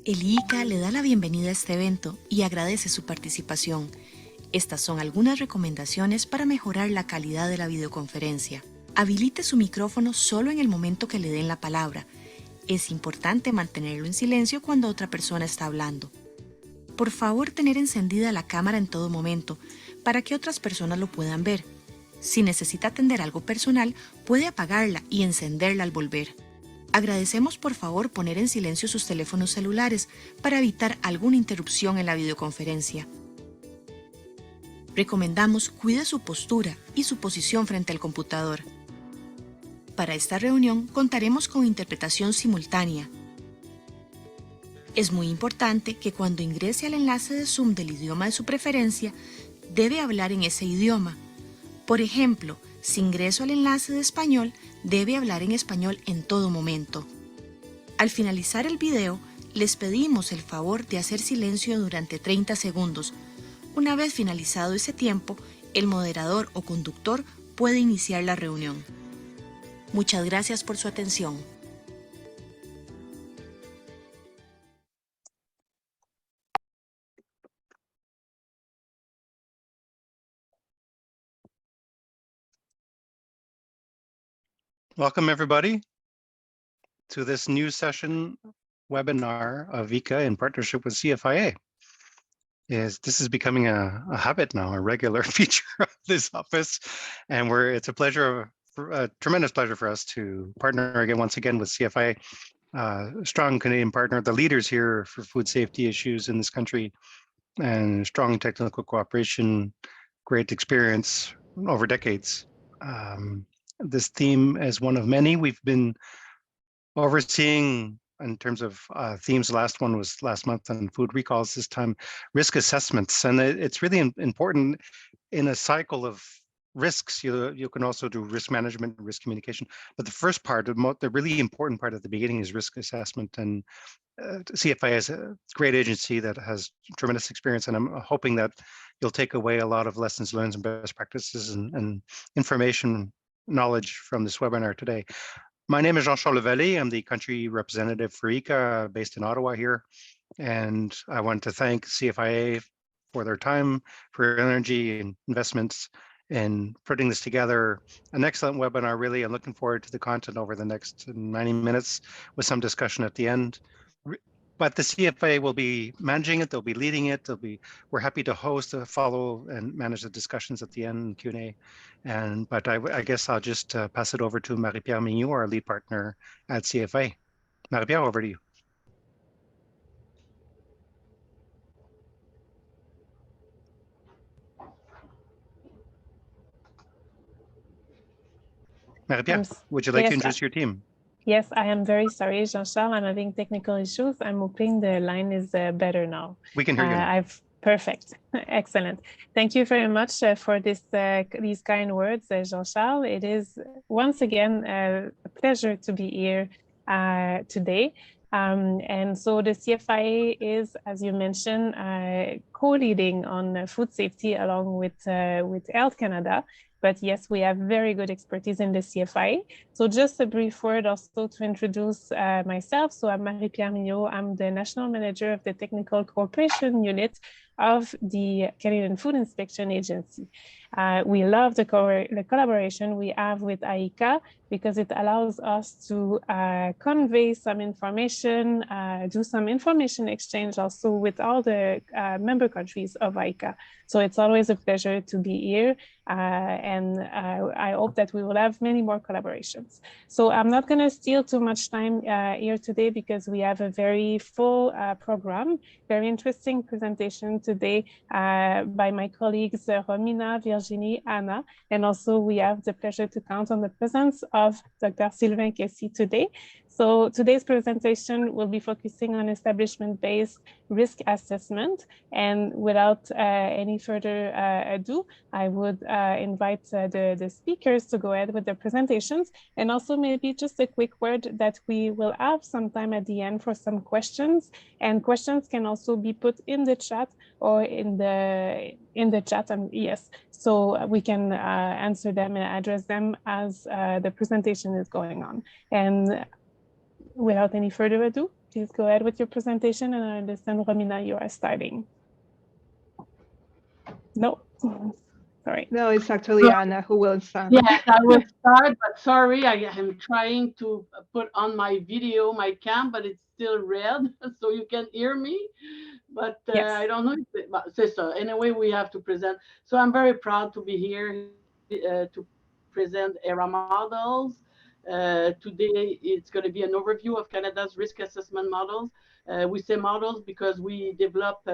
El IICA le da la bienvenida a este evento y agradece su participación. Estas son algunas recomendaciones para mejorar la calidad de la videoconferencia. Habilite su micrófono solo en el momento que le den la palabra. Es importante mantenerlo en silencio cuando otra persona está hablando. Por favor, tener encendida la cámara en todo momento para que otras personas lo puedan ver. Si necesita atender algo personal, puede apagarla y encenderla al volver. Agradecemos por favor poner en silencio sus teléfonos celulares para evitar alguna interrupción en la videoconferencia. Recomendamos cuide su postura y su posición frente al computador. Para esta reunión contaremos con interpretación simultánea. Es muy importante que cuando ingrese al enlace de Zoom del idioma de su preferencia, debe hablar en ese idioma. Por ejemplo, si ingreso al enlace de español, debe hablar en español en todo momento. Al finalizar el video, les pedimos el favor de hacer silencio durante 30 segundos. Una vez finalizado ese tiempo, el moderador o conductor puede iniciar la reunión. Muchas gracias por su atención. Welcome, everybody, to this new session webinar of ICA in partnership with CFIA. This is becoming a habit now, a regular feature of this office, and it's a tremendous pleasure for us to partner once again with CFIA, strong Canadian partner, the leaders here for food safety issues in this country, and strong technical cooperation, great experience over decades. This theme is one of many we've been overseeing in terms of themes. The last one was last month on food recalls, this time risk assessments. And it's really important in a cycle of risks. You can also do risk management and risk communication. But the first part, the really important part at the beginning is risk assessment. And CFIA is a great agency that has tremendous experience. And I'm hoping that you'll take away a lot of lessons learned and best practices and information, knowledge from this webinar today. My name is Jean-Charles Lavallée. I'm the country representative for ICA based in Ottawa here. And I want to thank CFIA for their time, for your energy and investments in putting this together. An excellent webinar, really. I'm looking forward to the content over the next 90 minutes with some discussion at the end. But the CFIA will be managing it. They'll be leading it. We're happy to host, follow, and manage the discussions at the end, Q&A. But I guess I'll just pass it over to Marie-Pierre Mignot, our lead partner at CFIA. Marie-Pierre, over to you. Marie-Pierre, would you like to introduce your team? Yes, I am very sorry, Jean-Charles. I'm having technical issues. I'm hoping the line is better now. We can hear you now. Perfect. Excellent. Thank you very much for these kind words, Jean-Charles. It is once again a pleasure to be here today. And so the CFIA is, as you mentioned, co-leading on food safety along with Health Canada. But yes, we have very good expertise in the CFIA. So just a brief word also to introduce myself. So I'm Marie-Pierre Mignot. I'm the National Manager of the Technical Cooperation Unit of the Canadian Food Inspection Agency. We love the collaboration we have with IICA because it allows us to convey some information, do some information exchange also with all the member countries of IICA. So it's always a pleasure to be here. And I hope that we will have many more collaborations. So I'm not going to steal too much time here today because we have a very full program, very interesting presentation today by my colleagues Romina, Virginie, Anna, and also we have the pleasure to count on the presence of Dr. Sylvain Kessy today. So today's presentation will be focusing on establishment-based risk assessment. And without any further ado, I would invite the speakers to go ahead with their presentations. And also maybe just a quick word that we will have some time at the end for some questions. And questions can also be put in the chat or in the chat. Yes, so we can answer them and address them as the presentation is going on. And without any further ado, please go ahead with your presentation, and I understand, Romina, you are starting. No, sorry. No, it's actually Anna who will start. Yes, I will start, but sorry, I am trying to put on my video, my cam, but it's still red, so you can hear me. But Yes. I don't know. But so anyway, we have to present. So I'm very proud to be here to present ERA models. Today, it's going to be an overview of Canada's risk assessment models. We say models because we developed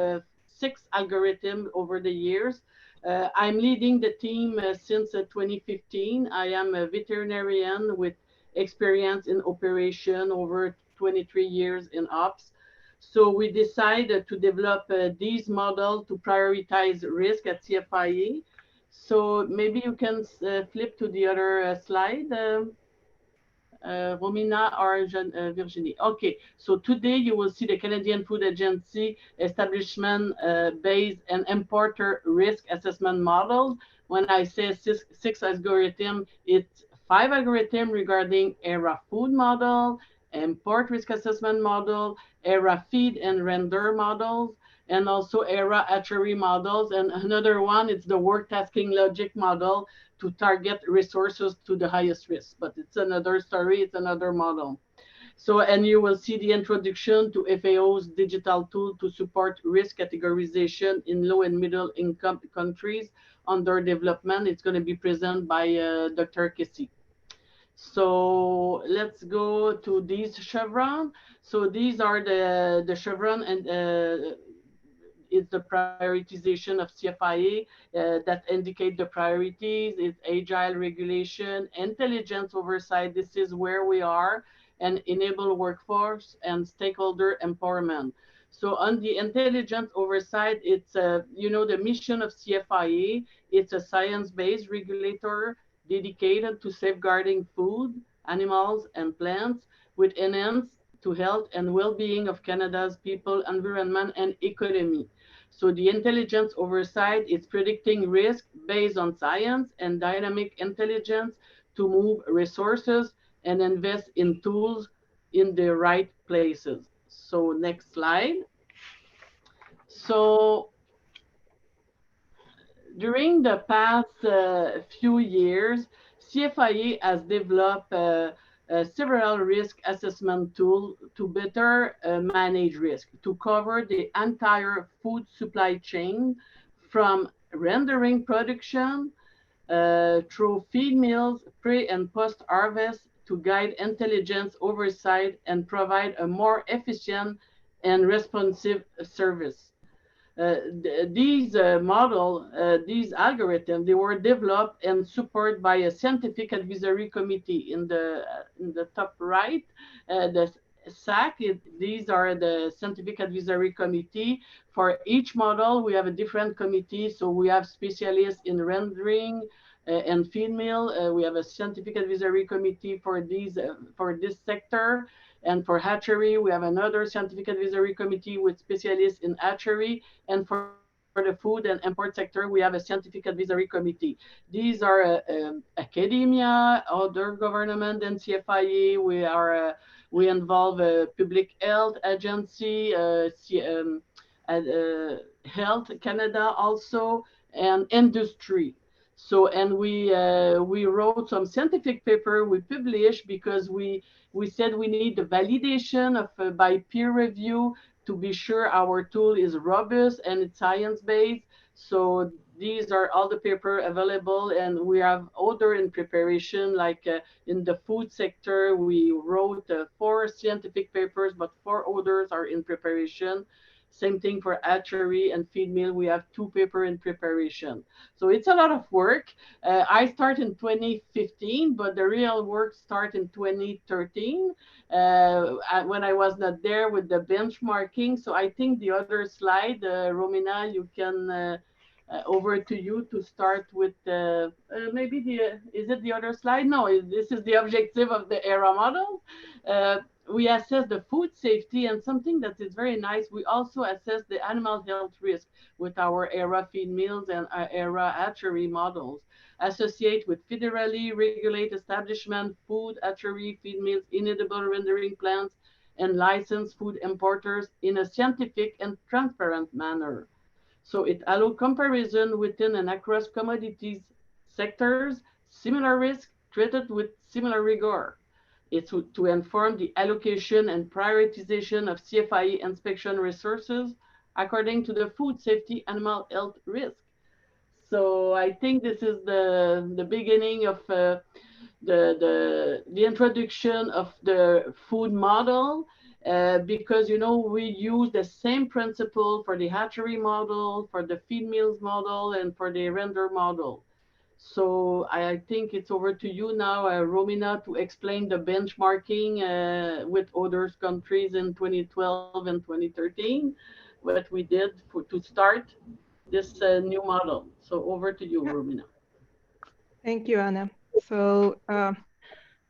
6 algorithms over the years. I'm leading the team since 2015. I am a veterinarian with experience in operation over 23 years in ops. So we decided to develop these models to prioritize risk at CFIE. So maybe you can flip to the other slide. Romina or Virginie. Okay, so today you will see the Canadian Food Agency establishment based and importer risk assessment models. When I say six algorithm, it's 5 algorithm regarding ERA food model, import risk assessment model, ERA feed and render models, and also ERA hatchery models. And another one, it's the work tasking logic model to target resources to the highest risk. But it's another story, it's another model. So, and you will see the introduction to FAO's digital tool to support risk categorization in low and middle income countries under development. It's going to be presented by Dr. Kessie. So let's go to these chevron. So these are the chevron, and it's the prioritization of CFIA that indicate the priorities. It's agile regulation, intelligence oversight. This is where we are, and enable workforce and stakeholder empowerment. So on the intelligence oversight, it's the mission of CFIA. It's a science-based regulator dedicated to safeguarding food, animals, and plants with enhanced to health and well-being of Canada's people, environment, and economy. So the intelligence oversight is predicting risk based on science and dynamic intelligence to move resources and invest in tools in the right places. So next slide. So during the past few years, CFIA has developed several risk assessment tools to better manage risk, to cover the entire food supply chain from rendering production through feed mills, pre and post harvest to guide intelligence oversight and provide a more efficient and responsive service. These these algorithms, they were developed and supported by a scientific advisory committee in the top right. The SAC, these are the scientific advisory committee. For each model, we have a different committee. So we have specialists in rendering and feed mill. We have a scientific advisory committee for this sector. And for hatchery, we have another scientific advisory committee with specialists in hatchery. And for the food and import sector, we have a scientific advisory committee. These are academia, other government, and CFIA. We involve a public health agency, Health Canada also, and industry. So, and we wrote some scientific paper we published because we said we need the validation of by peer review to be sure our tool is robust and it's science-based. So these are all the paper available, and we have other in preparation, like in the food sector, we wrote 4 scientific papers, but 4 others are in preparation. Same thing for hatchery and feed mill. We have 2 papers in preparation. So it's a lot of work. I started in 2015, but the real work started in 2013 when I was not there with the benchmarking. So I think the other slide, Romina, you can over to you to start with maybe is it the other slide? No, this is the objective of the ERA model. we assess the food safety, and something that is very nice, we also assess the animal health risk with our ERA feed mills and our ERA hatchery models associate with federally regulated establishment, food hatchery, feed mills, inedible rendering plants, and licensed food importers in a scientific and transparent manner. So it allows comparison within and across commodities sectors, similar risk treated with similar rigor. It's to inform the allocation and prioritization of CFIE inspection resources according to the food safety animal health risk. So I think this is the beginning of the introduction of the food model, because we use the same principle for the hatchery model, for the feed mills model, and for the render model. So I think it's over to you now, Romina, to explain the benchmarking with other countries in 2012 and 2013, what we did to start this new model. So over to you, Romina. Thank you, Anna. So,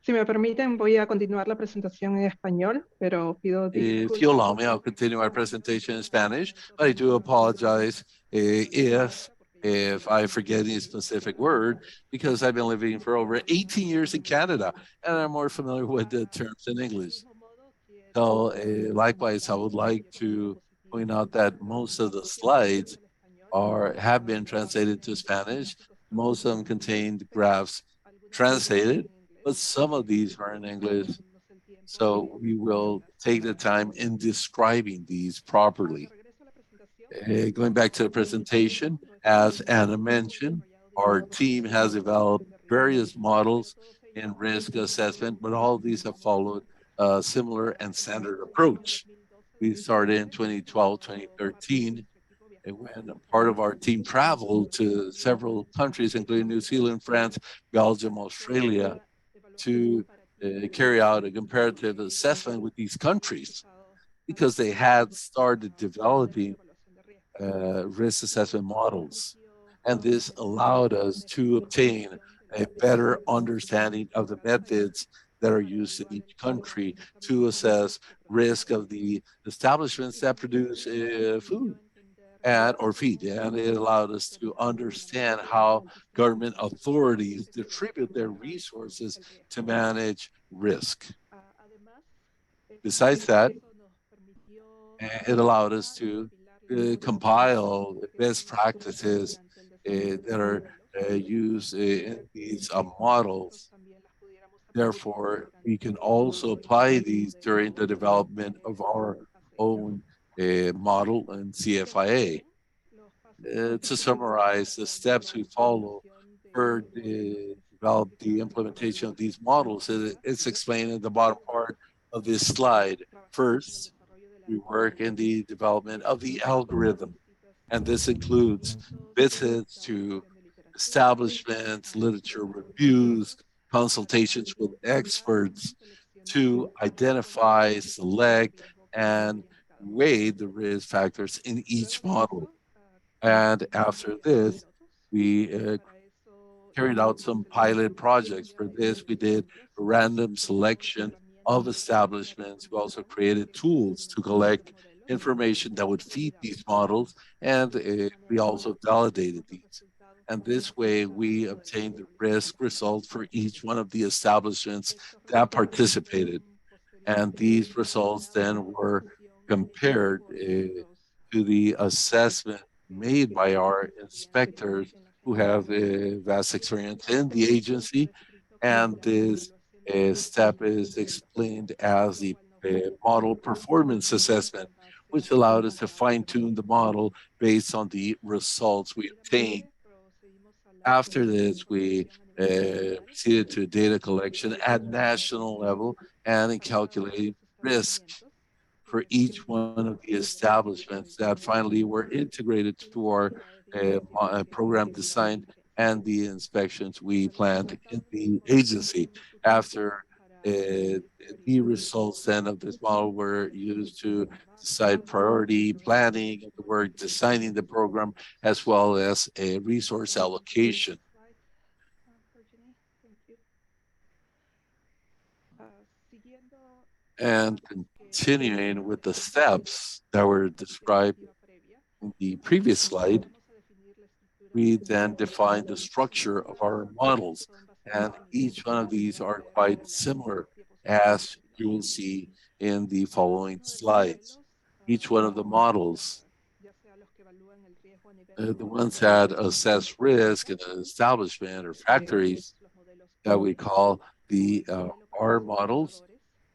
si me permiten, voy a continuar la presentación en español, pero pido disculpas. If you allow me, I'll continue my presentation in Spanish, but I do apologize if I forget any specific word, because I've been living for over 18 years in Canada, and I'm more familiar with the terms in English. So likewise, I would like to point out that most of the slides have been translated to Spanish. Most of them contain graphs translated, but some of these are in English. So we will take the time in describing these properly. Going back to the presentation, as Anna mentioned, our team has developed various models in risk assessment, but all of these have followed a similar and standard approach. We started in 2012, 2013, when part of our team traveled to several countries, including New Zealand, France, Belgium, Australia, to carry out a comparative assessment with these countries, because they had started developing risk assessment models. And this allowed us to obtain a better understanding of the methods that are used in each country to assess risk of the establishments that produce food or feed. And it allowed us to understand how government authorities distribute their resources to manage risk. Besides that, it allowed us to compile best practices that are used in these models. Therefore, we can also apply these during the development of our own model in CFIA. To summarize the steps we follow for develop the implementation of these models, it's explained in the bottom part of this slide. First, we work in the development of the algorithm, and this includes visits to establishments, literature reviews, consultations with experts to identify, select, and weigh the risk factors in each model. And after this, we carried out some pilot projects. For this, we did a random selection of establishments. We also created tools to collect information that would feed these models, and we also validated these. And this way, we obtained the risk results for each one of the establishments that participated. And these results then were compared to the assessment made by our inspectors who have vast experience in the agency. And this step is explained as the model performance assessment, which allowed us to fine tune the model based on the results we obtained. After this, we proceeded to data collection at national level and in calculating risk for each one of the establishments that finally were integrated to our program design and the inspections we planned in the agency. After the results then of this model were used to decide priority planning of the work, designing the program, as well as a resource allocation. And continuing with the steps that were described in the previous slide, we then define the structure of our models. And each one of these are quite similar, as you will see in the following slides. Each one of the models, the ones that assess risk in an establishment or factories that we call the R models,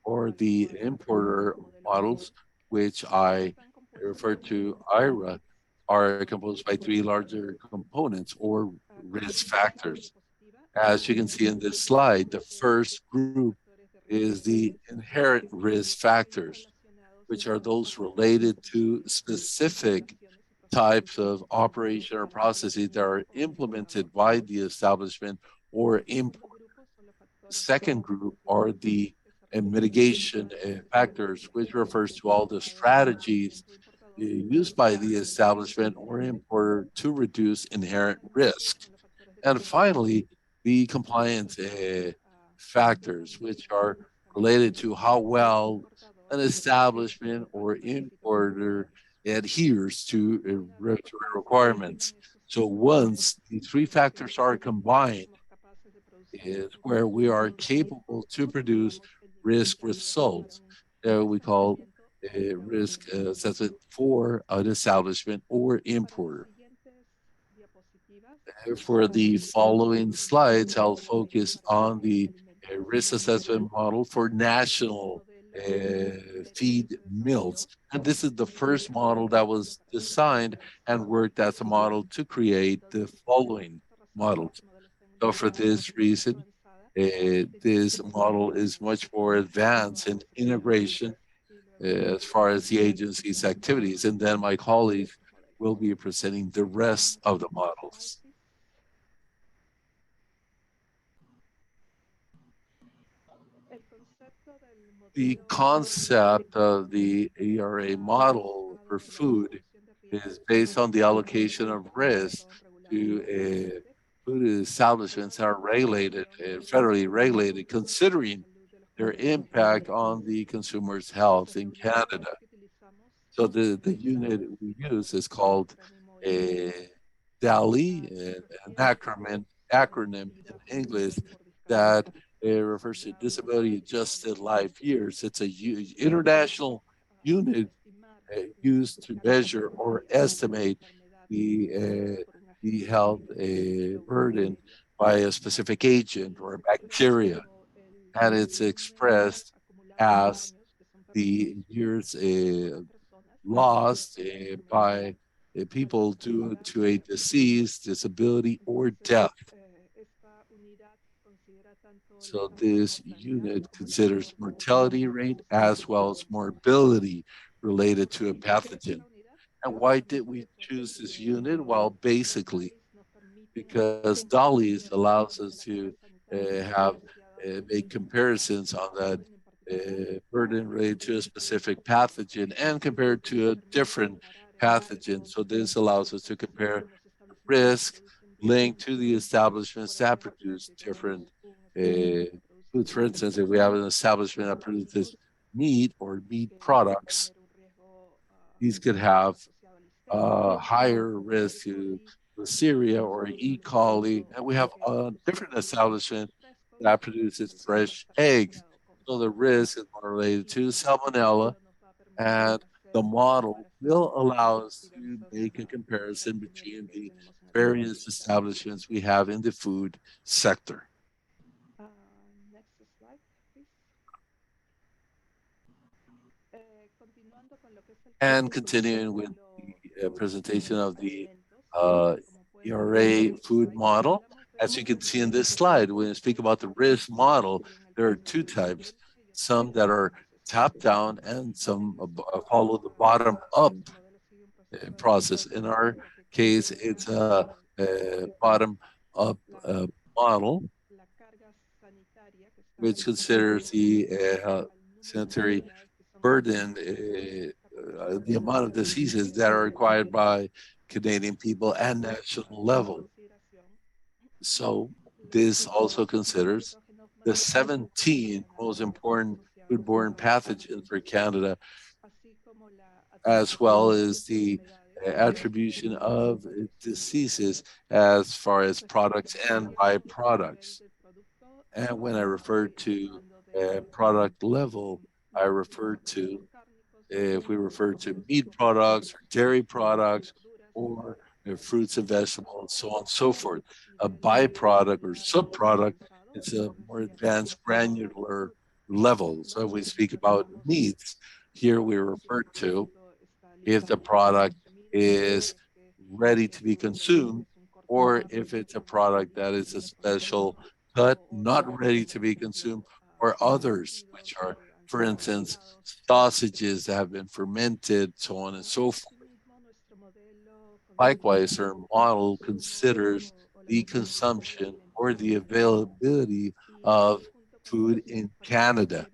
or the importer models, which I refer to IRA, are composed by three larger components or risk factors. As you can see in this slide, the first group is the inherent risk factors, which are those related to specific types of operation or processes that are implemented by the establishment or import. Second group are the mitigation factors, which refers to all the strategies used by the establishment or importer to reduce inherent risk. And finally, the compliance factors, which are related to how well an establishment or importer adheres to regulatory requirements. So once the three factors are combined, is where we are capable to produce risk results that we call risk assessment for an establishment or importer. For the following slides, I'll focus on the risk assessment model for national feed mills. And this is the first model that was designed and worked as a model to create the following models. So for this reason, this model is much more advanced in integration as far as the agency's activities. And then my colleagues will be presenting the rest of the models. The concept of the ERA model for food is based on the allocation of risk to food establishments that are regulated, federally regulated, considering their impact on the consumer's health in Canada. So the unit we use is called DALI, an acronym in English that refers to Disability Adjusted Life Years. It's a international unit used to measure or estimate the health burden by a specific agent or a bacteria, and it's expressed as the years lost by people due to a disease, disability, or death. So this unit considers mortality rate as well as morbidity related to a pathogen. And why did we choose this unit? Well, basically, because DALIs allows us to have make comparisons on that burden related to a specific pathogen and compared to a different pathogen. So this allows us to compare risk linked to the establishments that produce different foods. For instance, if we have an establishment that produces meat or meat products, these could have higher risk to Listeria or E. coli, and we have a different establishment that produces fresh eggs. So the risk is more related to salmonella, and the model will allow us to make a comparison between the various establishments we have in the food sector. And continuing with the presentation of the ERA food model, as you can see in this slide, when you speak about the risk model, there are two types, some that are top down and some follow the bottom up process. In our case, it's a bottom up model, which considers the sanitary burden, the amount of diseases that are acquired by Canadian people at national level. So this also considers the 17 most important food foodborne pathogens for Canada, as well as the attribution of diseases as far as products and byproducts. And when I refer to product level, I refer to if we refer to meat products or dairy products or fruits and vegetables and so on and so forth. A byproduct or subproduct is a more advanced granular level. So if we speak about meats, here we refer to if the product is ready to be consumed or if it's a product that is a special cut, not ready to be consumed, or others, which are, for instance, sausages that have been fermented, so on and so forth. Likewise, our model considers the consumption or the availability of food in Canada.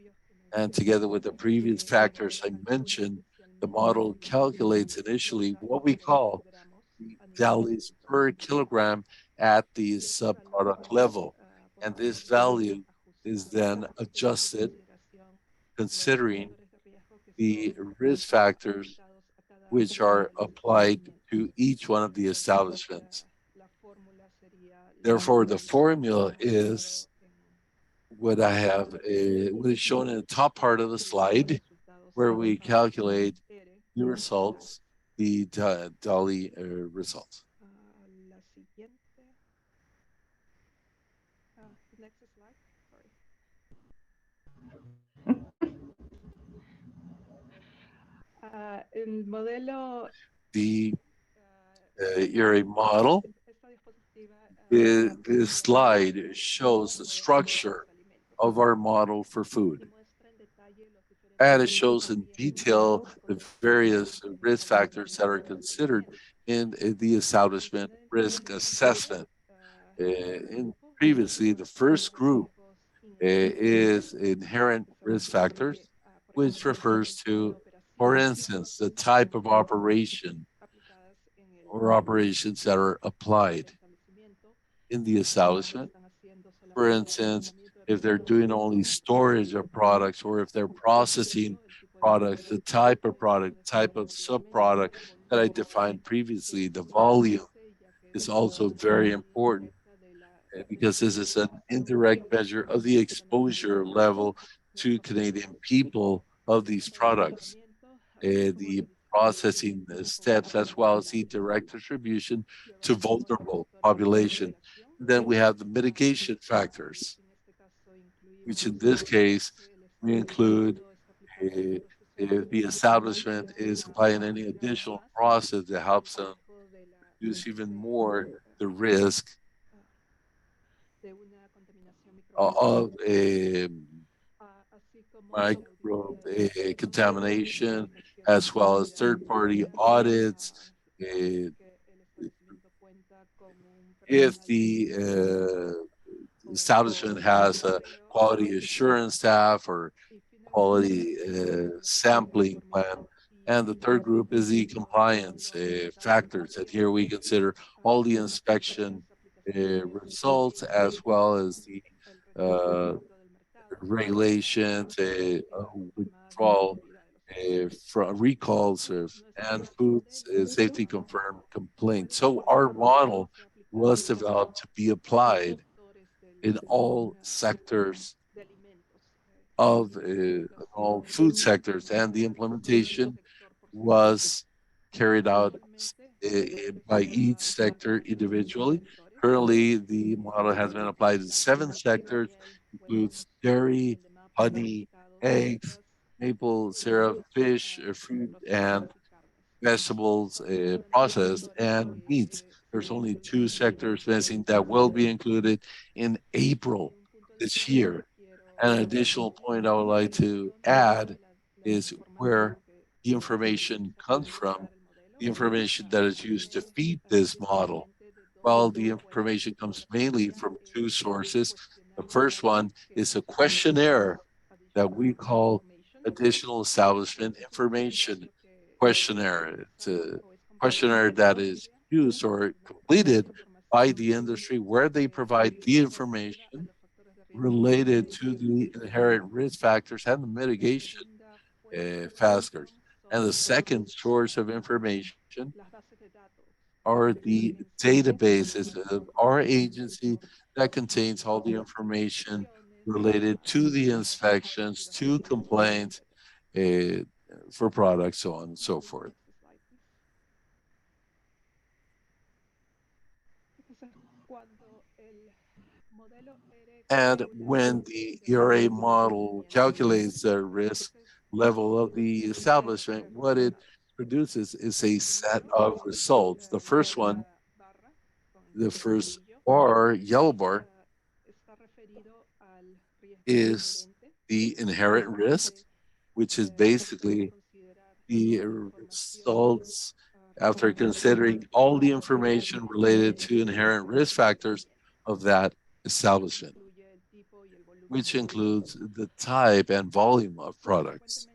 And together with the previous factors I mentioned, the model calculates initially what we call the values per kilogram at the subproduct level. And this value is then adjusted considering the risk factors which are applied to each one of the establishments. Therefore, the formula is what I have, what is shown in the top part of the slide, where we calculate the results, the DALI results. Next slide, sorry. El modelo, the ERA model. This slide shows the structure of our model for food. And it shows in detail the various risk factors that are considered in the establishment risk assessment. Previously, the first group is inherent risk factors, which refers to, for instance, the type of operation or operations that are applied in the establishment. For instance, if they're doing only storage of products or if they're processing products, the type of product, type of subproduct that I defined previously, the volume is also very important because this is an indirect measure of the exposure level to Canadian people of these products. The processing steps as well as the direct distribution to vulnerable population. Then we have the mitigation factors, which in this case we include if the establishment is applying any additional process that helps them reduce even more the risk of a microbe contamination, as well as third-party audits. If the establishment has a quality assurance staff or quality sampling plan. And the third group is the compliance factors. And here we consider all the inspection results as well as the regulations, withdrawal from recalls and food safety confirmed complaints. So our model was developed to be applied in all sectors of all food sectors, and the implementation was carried out by each sector individually. Currently, the model has been applied in 7 sectors, includes dairy, honey, eggs, maple syrup, fish, fruit, and vegetables processed, and meats. There's only 2 sectors missing that will be included in April this year. An additional point I would like to add is where the information comes from, the information that is used to feed this model. Well, the information comes mainly from 2 sources. The first one is a questionnaire that we call Additional Establishment Information Questionnaire. It's a questionnaire that is used or completed by the industry where they provide the information related to the inherent risk factors and the mitigation factors. And the second source of information are the databases of our agency that contains all the information related to the inspections, to complaints for products, so on and so forth. And when the ERA model calculates the risk level of the establishment, what it produces is a set of results. The first one, the first bar, yellow bar, is the inherent risk, which is basically the results after considering all the information related to inherent risk factors of that establishment, which includes the type and volume of products.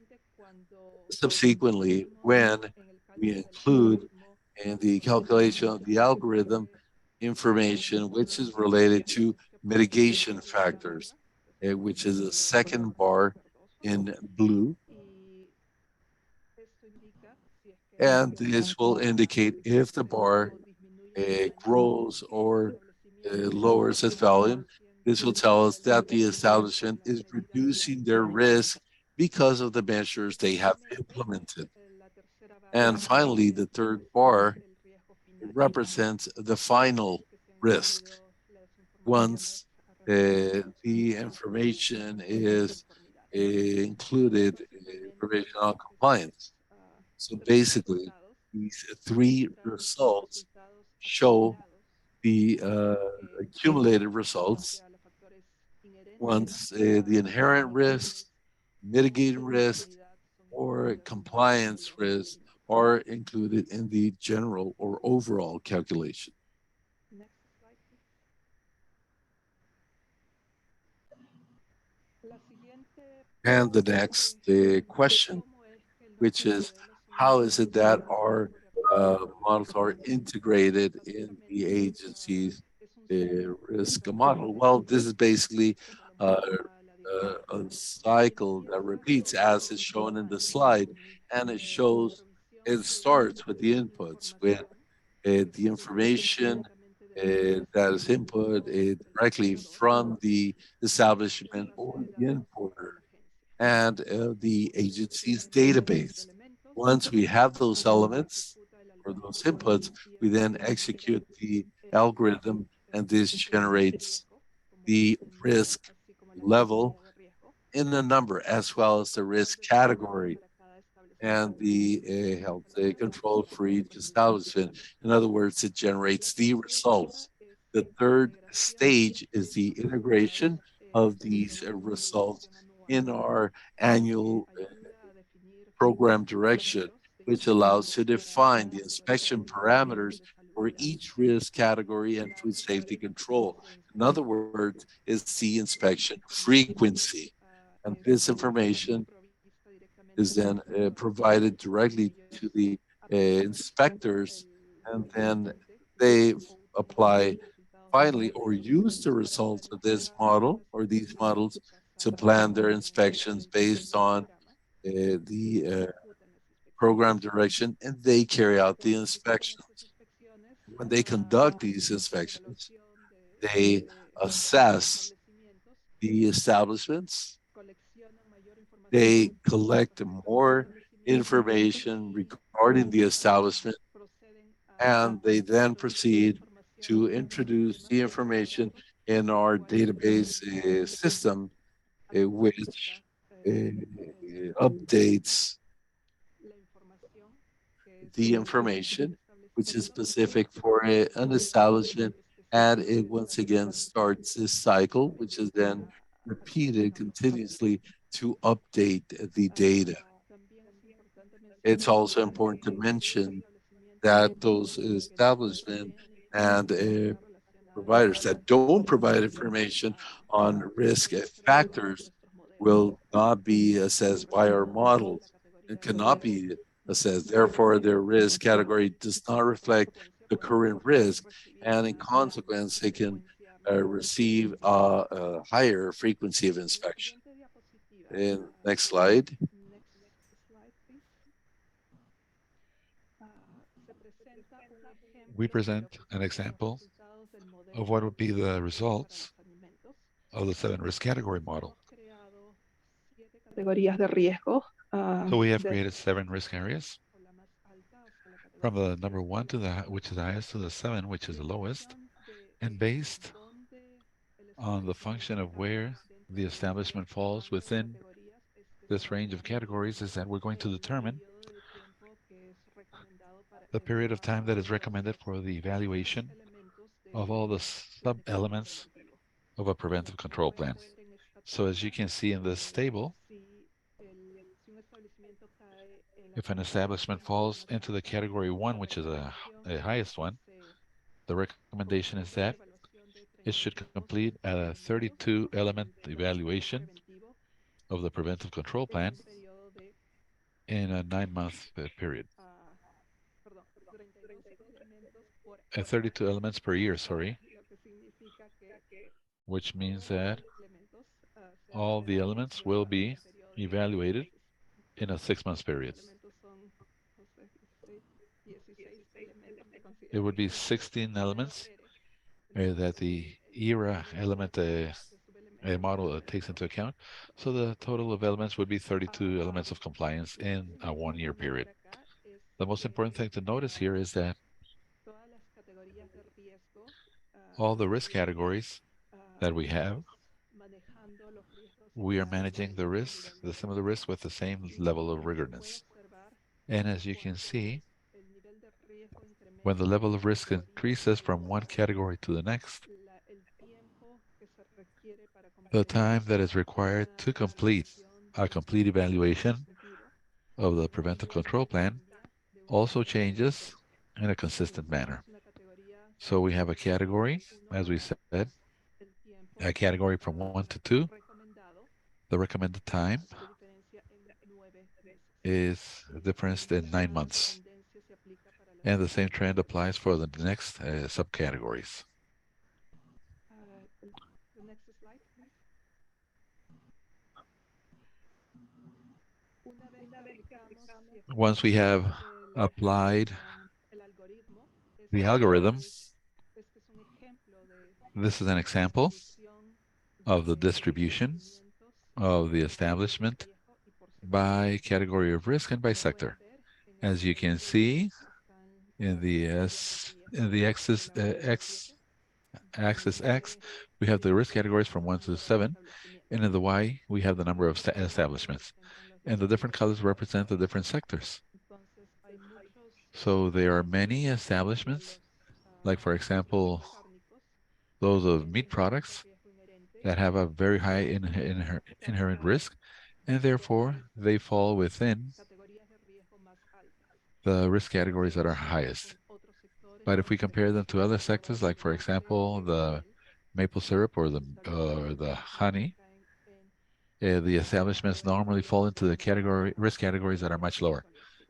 Subsequently, when we include in the calculation of the algorithm information which is related to mitigation factors, which is the second bar in blue, and this will indicate if the bar grows or lowers its volume. This will tell us that the establishment is reducing their risk because of the measures they have implemented. And finally, the third bar represents the final risk. Once the information is included, information on compliance. So basically, these three results show the accumulated results once the inherent risks, mitigated risks, or compliance risks are included in the general or overall calculation. And the next question, which is, how is it that our models are integrated in the agency's risk model? Well, this is basically a cycle that repeats as is shown in the slide, and it starts with the inputs, with the information that is input directly from the establishment or the importer and the agency's database. Once we have those elements or those inputs, we then execute the algorithm, and this generates the risk level in a number as well as the risk category and the health control for each establishment. In other words, it generates the results. The third stage is the integration of these results in our annual program direction, which allows to define the inspection parameters for each risk category and food safety control. In other words, it's the inspection frequency. And this information is then provided directly to the inspectors, and then they apply finally or use the results of this model or these models to plan their inspections based on the program direction, and they carry out the inspections. When they conduct these inspections, they assess the establishments, they collect more information regarding the establishment, and they then proceed to introduce the information in our database system, which updates the information, which is specific for an establishment, and it once again starts this cycle, which is then repeated continuously to update the data. It's also important to mention that those establishments and providers that don't provide information on risk factors will not be assessed by our models. It cannot be assessed. Therefore, their risk category does not reflect the current risk, and in consequence, they can receive a higher frequency of inspection. And next slide. We present an example of what would be the results of the 7 risk category model. Categorías de riesgo. So we have created 7 risk areas from the number 1 to which is the highest to the 7, which is the lowest, and based on the function of where the establishment falls within this range of categories is that we're going to determine the period of time that is recommended for the evaluation of all the sub-elements of a preventive control plan. So as you can see in this table, if an establishment falls into the category 1, which is the highest one, the recommendation is that it should complete a 32 element evaluation of the preventive control plan in a 9-month period. 32 elements per year, sorry, which means that all the elements will be evaluated in a 6-month period. It would be 16 elements that the ERA element model takes into account. So the total of elements would be 32 elements of compliance in a 1-year period. The most important thing to notice here is that all the risk categories that we have, we are managing the risks, some of the risks with the same level of rigorousness. And as you can see, when the level of risk increases from one category to the next, the time that is required to complete a complete evaluation of the preventive control plan also changes in a consistent manner. So we have a category, as we said, a category from 1 to 2. The recommended time is different in 9 months. And the same trend applies for the next subcategories. The next slide, please. Once we have applied the algorithm, this is an example of the distribution of the establishment by category of risk and by sector. As you can see, in the axis X, we have the risk categories from 1 to 7, and in the Y, we have the number of establishments. And the different colors represent the different sectors. So there are many establishments, like for example, those of meat products that have a very high inherent risk, and therefore they fall within the risk categories that are highest. But if we compare them to other sectors, like for example, the maple syrup or the honey, the establishments normally fall into the risk categories that are much lower,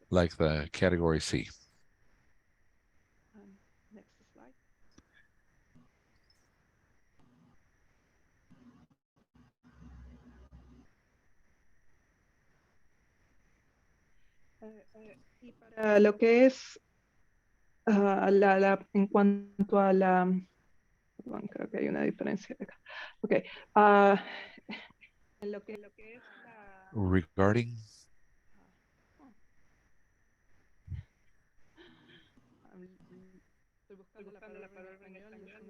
like the category C. Next slide. Y para lo que es en cuanto a la, perdón, creo que hay una diferencia acá. Okay. En lo que es Regarding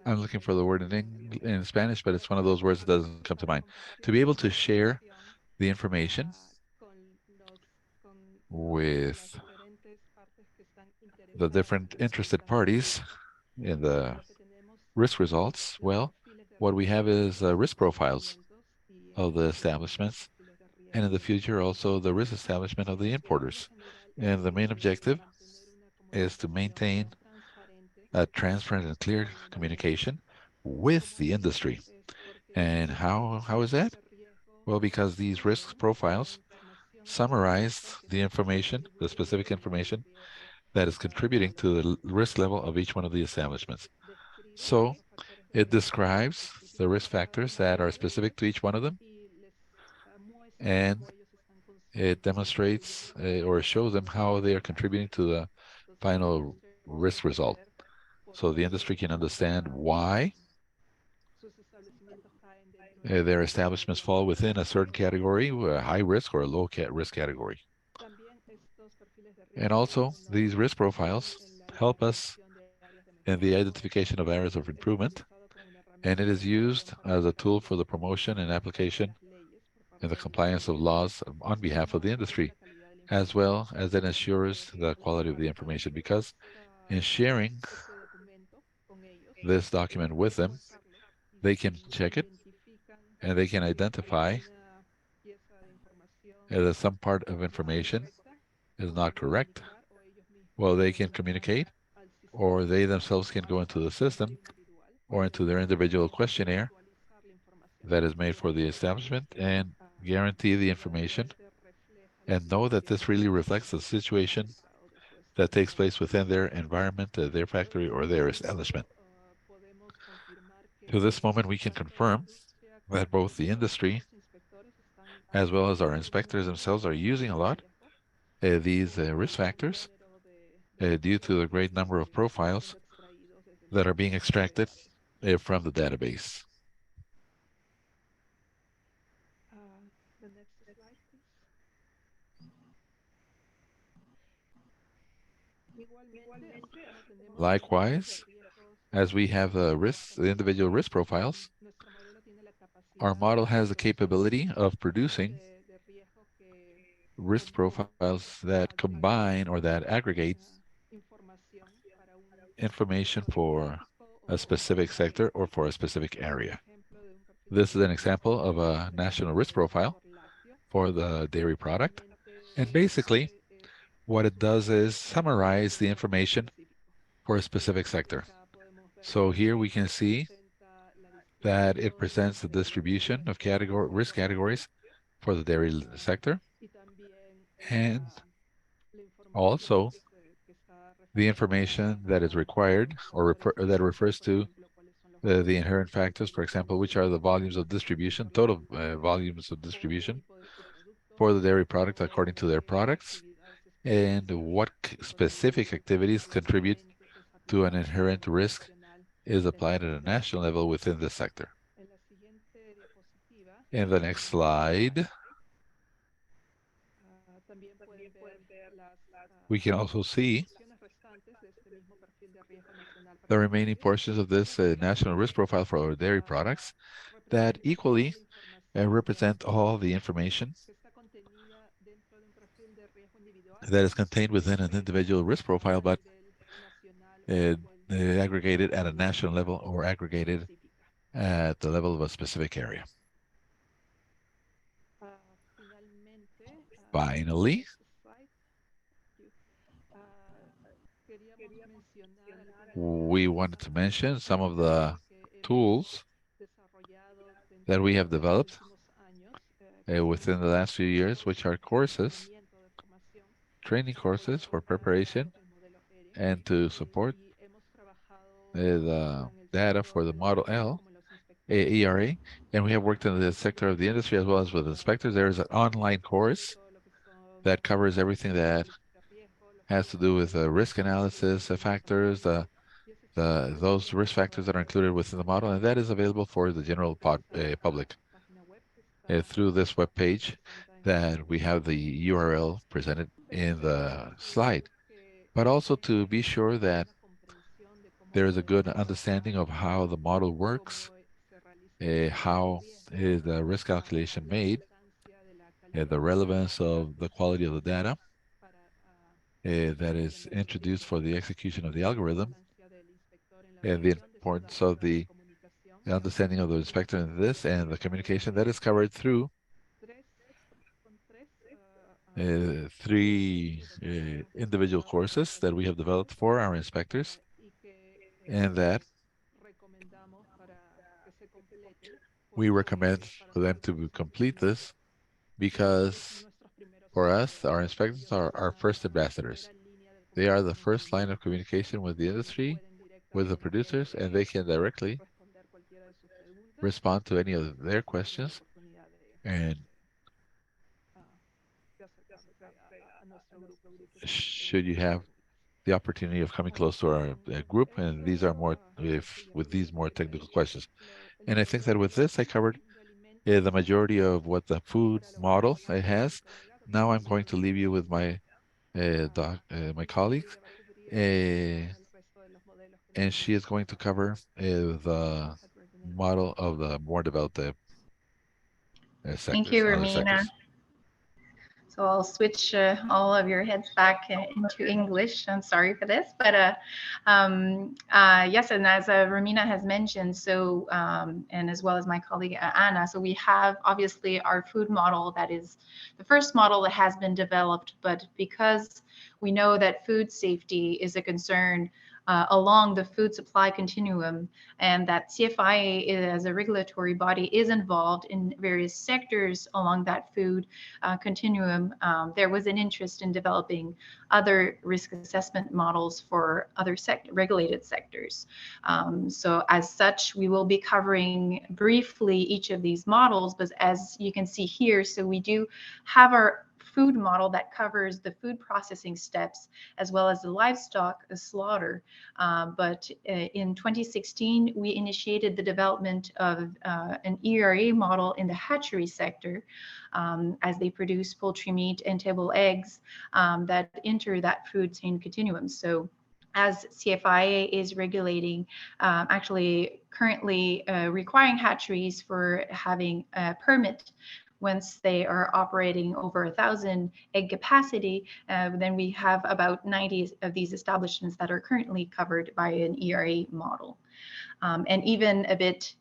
I'm looking for the word in Spanish, but it's one of those words that doesn't come to mind. To be able to share the information with the different interested parties in the risk results, well, what we have is risk profiles of the establishments, and in the future also the risk establishment of the importers. And the main objective is to maintain a transparent and clear communication with the industry. And how is that? Well, because these risk profiles summarize the information, the specific information that is contributing to the risk level of each one of the establishments. So It describes the risk factors that are specific to each one of them, and it demonstrates or shows them how they are contributing to the final risk result. So the industry can understand why their establishments fall within a certain category, a high risk or a low risk category. And also, these risk profiles help us in the identification of areas of improvement, and it is used as a tool for the promotion and application and the compliance of laws on behalf of the industry, as well as it ensures the quality of the information, because in sharing this document with them, they can check it and they can identify that some part of information is not correct. Well, they can communicate, or they themselves can go into the system or into their individual questionnaire that is made for the establishment and guarantee the information and know that this really reflects the situation that takes place within their environment, their factory, or their establishment. To this moment, we can confirm that both the industry as well as our inspectors themselves are using a lot these risk factors due to the great number of profiles that are being extracted from the database. The next slide, please. Likewise, as we have the individual risk profiles, our model has the capability of producing risk profiles that combine or that aggregate information for a specific sector or for a specific area. This is an example of a national risk profile for the dairy product. And basically, what it does is summarize the information for a specific sector. So here we can see that it presents the distribution of risk categories for the dairy sector, and also the information that is required or that refers to the inherent factors, for example, which are the volumes of distribution, total volumes of distribution for the dairy product according to their products, and what specific activities contribute to an inherent risk is applied at a national level within the sector. In the next slide, we can also see the remaining portions of this national risk profile for our dairy products that equally represent all the information that is contained within an individual risk profile, but aggregated at a national level or aggregated at the level of a specific area. Finally, we wanted to mention some of the tools that we have developed within the last few years, which are courses, training courses for preparation and to support the data for the Model L, ERA, and we have worked in the sector of the industry as well as with inspectors. There is an online course that covers everything that has to do with risk analysis factors, those risk factors that are included within the model, and that is available for the general public through this web page that we have the URL presented in the slide. But also to be sure that there is a good understanding of how the model works, how is the risk calculation made, the relevance of the quality of the data that is introduced for the execution of the algorithm, and the importance of the understanding of the inspector in this, and the communication that is covered through three individual courses that we have developed for our inspectors, and that we recommend for them to complete this because for us, our inspectors are our first ambassadors. They are the first line of communication with the industry, with the producers, and they can directly respond to any of their questions. And should you have the opportunity of coming close to our group, and these are more with these more technical questions. And I think that with this, I covered the majority of what the food model has. Now I'm going to leave you with my my colleagues, and she is going to cover the model of the more developed sectors. Thank you, Romina. So I'll switch all of your heads back into English. I'm sorry for this, but yes, and as Romina has mentioned, so and as well as my colleague Anna, so we have obviously our food model that is the first model that has been developed, but because we know that food safety is a concern along the food supply continuum, and that CFIA as a regulatory body is involved in various sectors along that food continuum, there was an interest in developing other risk assessment models for other regulated sectors. So as such, we will be covering briefly each of these models, but as you can see here, so we do have our food model that covers the food processing steps as well as the livestock slaughter. But in 2016, we initiated the development of an ERA model in the hatchery sector as they produce poultry meat and table eggs that enter that food chain continuum. So as CFIA is regulating, actually currently requiring hatcheries for having a permit once they are operating over 1,000 egg capacity, then we have about 90 of these establishments that are currently covered by an ERA model. And even a bit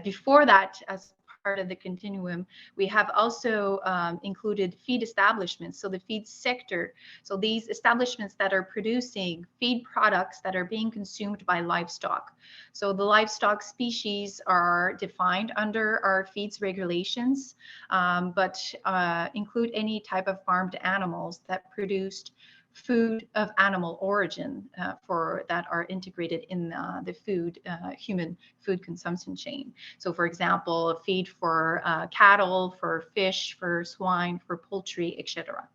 before that, as part of the continuum, we have also included feed establishments, so the feed sector. So these establishments that are producing feed products that are being consumed by livestock. So the livestock species are defined under our feeds regulations, but include any type of farmed animals that produced food of animal origin for that are integrated in the food human food consumption chain. So for example, a feed for cattle, for fish, for swine, for poultry, etc.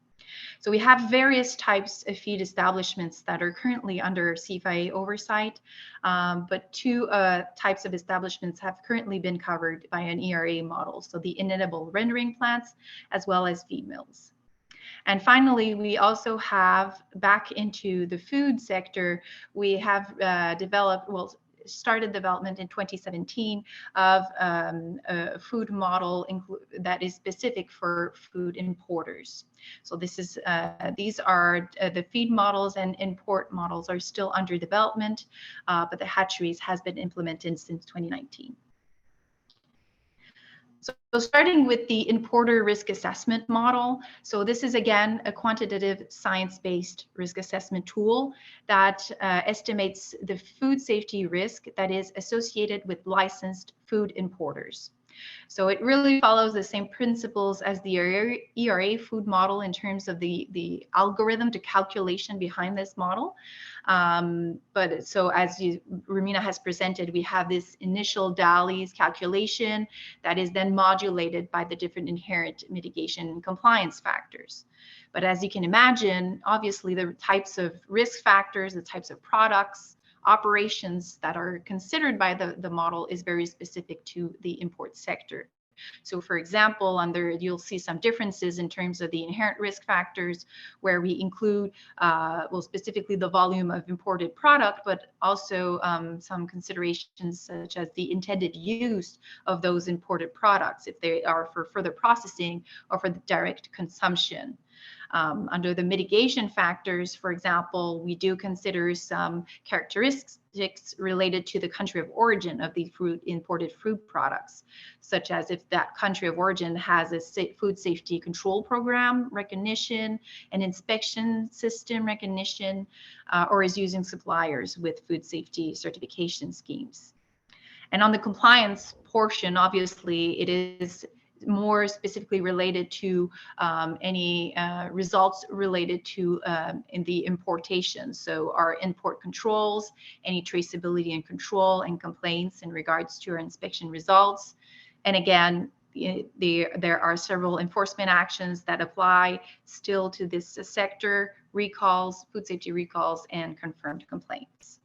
So we have various types of feed establishments that are currently under CFIA oversight, but two types of establishments have currently been covered by an ERA model, so the inedible rendering plants as well as feed mills. And finally, we also have back into the food sector, we have started development in 2017 of a food model that is specific for food importers. So this is these are the feed models, and import models are still under development, but the hatcheries has been implemented since 2019. So starting with the importer risk assessment model. So this is again a quantitative science-based risk assessment tool that estimates the food safety risk that is associated with licensed food importers. So it really follows the same principles as the ERA food model in terms of the algorithm to calculation behind this model. But so as Romina has presented, we have this initial DALY's calculation that is then modulated by the different inherent mitigation and compliance factors. But as you can imagine, obviously the types of risk factors, the types of products, operations that are considered by the model is very specific to the import sector. So for example, you'll see some differences in terms of the inherent risk factors where we include, well, specifically the volume of imported product, but also some considerations such as the intended use of those imported products, if they are for further processing or for the direct consumption. Under the mitigation factors, for example, we do consider some characteristics related to the country of origin of the imported food products, such as if that country of origin has a food safety control program recognition, an inspection system recognition, or is using suppliers with food safety certification schemes. And on the compliance portion, obviously, it is more specifically related to any results related to in the importation. So our import controls, any traceability and control and complaints in regards to our inspection results. And again, there are several enforcement actions that apply still to this sector: recalls, food safety recalls, and confirmed complaints.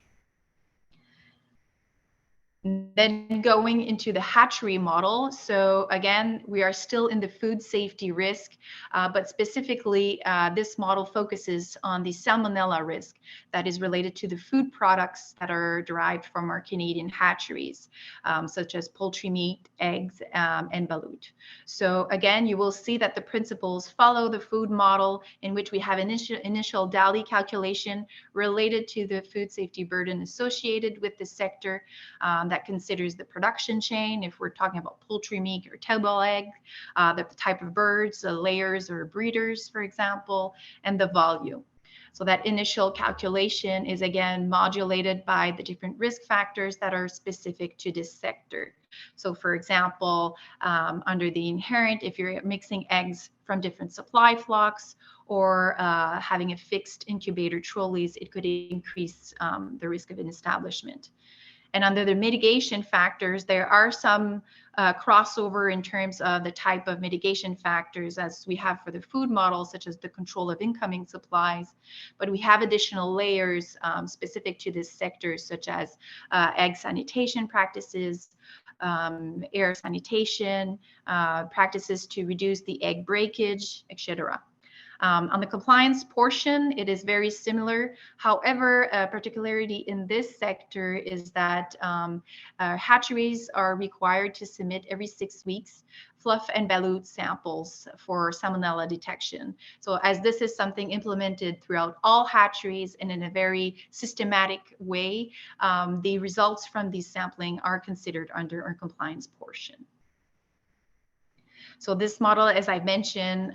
Then going into the hatchery model. So again, we are still in the food safety risk, but specifically this model focuses on the salmonella risk that is related to the food products that are derived from our Canadian hatcheries, such as poultry meat, eggs, and balut. So again, you will see that the principles follow the food model, in which we have initial DALI calculation related to the food safety burden associated with the sector, that considers the production chain, if we're talking about poultry meat or table egg, the type of birds, the layers or breeders, for example, and the volume. So that initial calculation is again modulated by the different risk factors that are specific to this sector. So for example, under the inherent, if you're mixing eggs from different supply flocks, or having a fixed incubator trolleys, it could increase the risk of an establishment. And under the mitigation factors, there are some crossover in terms of the type of mitigation factors as we have for the food model, such as the control of incoming supplies. But we have additional layers specific to this sector, such as egg sanitation practices, air sanitation, practices to reduce the egg breakage, etc. On the compliance portion, it is very similar. However, a particularity in this sector is that hatcheries are required to submit every 6 weeks fluff and balut samples for salmonella detection. So as this is something implemented throughout all hatcheries and in a very systematic way, the results from these sampling are considered under our compliance portion. So this model, as I mentioned,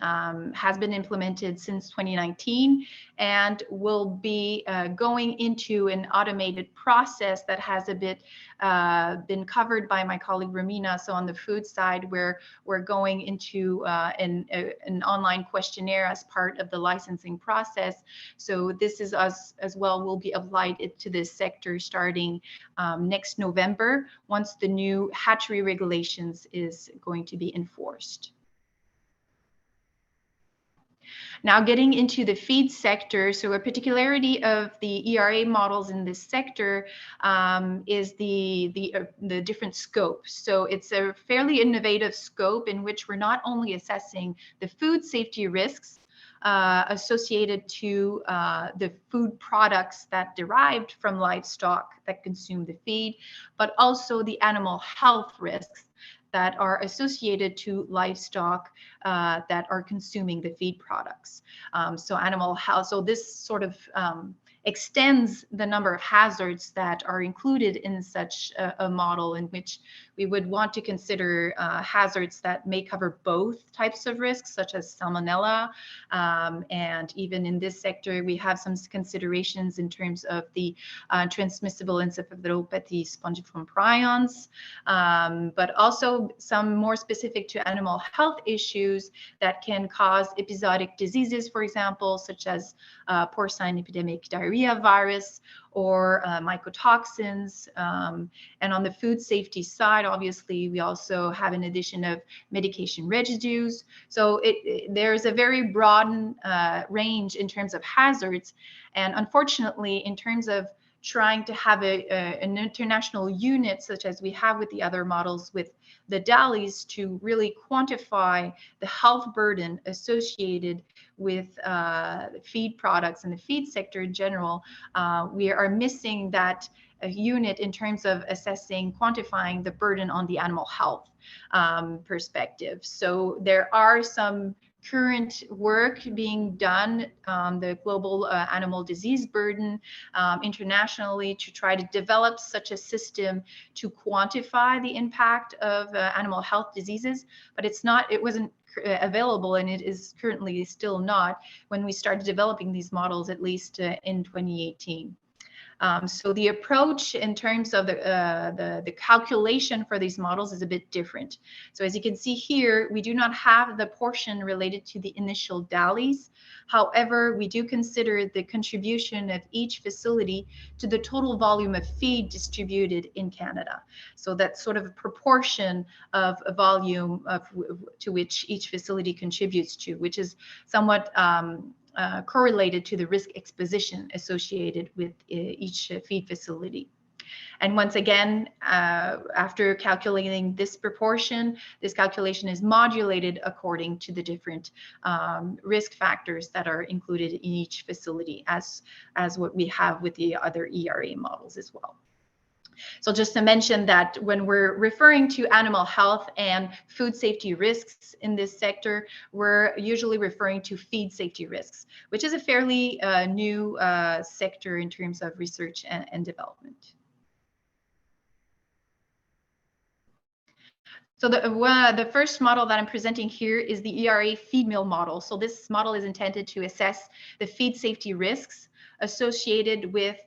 has been implemented since 2019 and will be going into an automated process that has a bit been covered by my colleague Romina. So on the food side, where we're going into an online questionnaire as part of the licensing process. So this is us as well will be applied to this sector starting next November, once the new hatchery regulations is going to be enforced. Now getting into the feed sector, so a particularity of the ERA models in this sector is the different scope. So it's a fairly innovative scope in which we're not only assessing the food safety risks associated to the food products that derived from livestock that consume the feed, but also the animal health risks that are associated to livestock that are consuming the feed products. So animal health, so this sort of extends the number of hazards that are included in such a model, in which we would want to consider hazards that may cover both types of risks, such as salmonella. And even in this sector, we have some considerations in terms of the transmissible encephalopathy spongiform prions, but also some more specific to animal health issues that can cause episodic diseases, for example, such as porcine epidemic diarrhea virus or mycotoxins. And on the food safety side, obviously, we also have an addition of medication residues. So there's a very broad range in terms of hazards. And unfortunately, in terms of trying to have an international unit, such as we have with the other models with the DALIs, to really quantify the health burden associated with feed products and the feed sector in general, we are missing that unit in terms of assessing, quantifying the burden on the animal health perspective. So there are some current work being done on the global animal disease burden internationally to try to develop such a system to quantify the impact of animal health diseases, but it wasn't available, and it is currently still not when we started developing these models, at least in 2018. So the approach in terms of the calculation for these models is a bit different. So as you can see here, we do not have the portion related to the initial DALYs. However, we do consider the contribution of each facility to the total volume of feed distributed in Canada. So that's sort of a proportion of a volume to which each facility contributes to, which is somewhat correlated to the risk exposition associated with each feed facility. And once again, after calculating this proportion, this calculation is modulated according to the different risk factors that are included in each facility, as what we have with the other ERA models as well. So just to mention that when we're referring to animal health and food safety risks in this sector, we're usually referring to feed safety risks, which is a fairly new sector in terms of research and development. So the first model that I'm presenting here is the ERA feed mill model. So this model is intended to assess the feed safety risks associated with,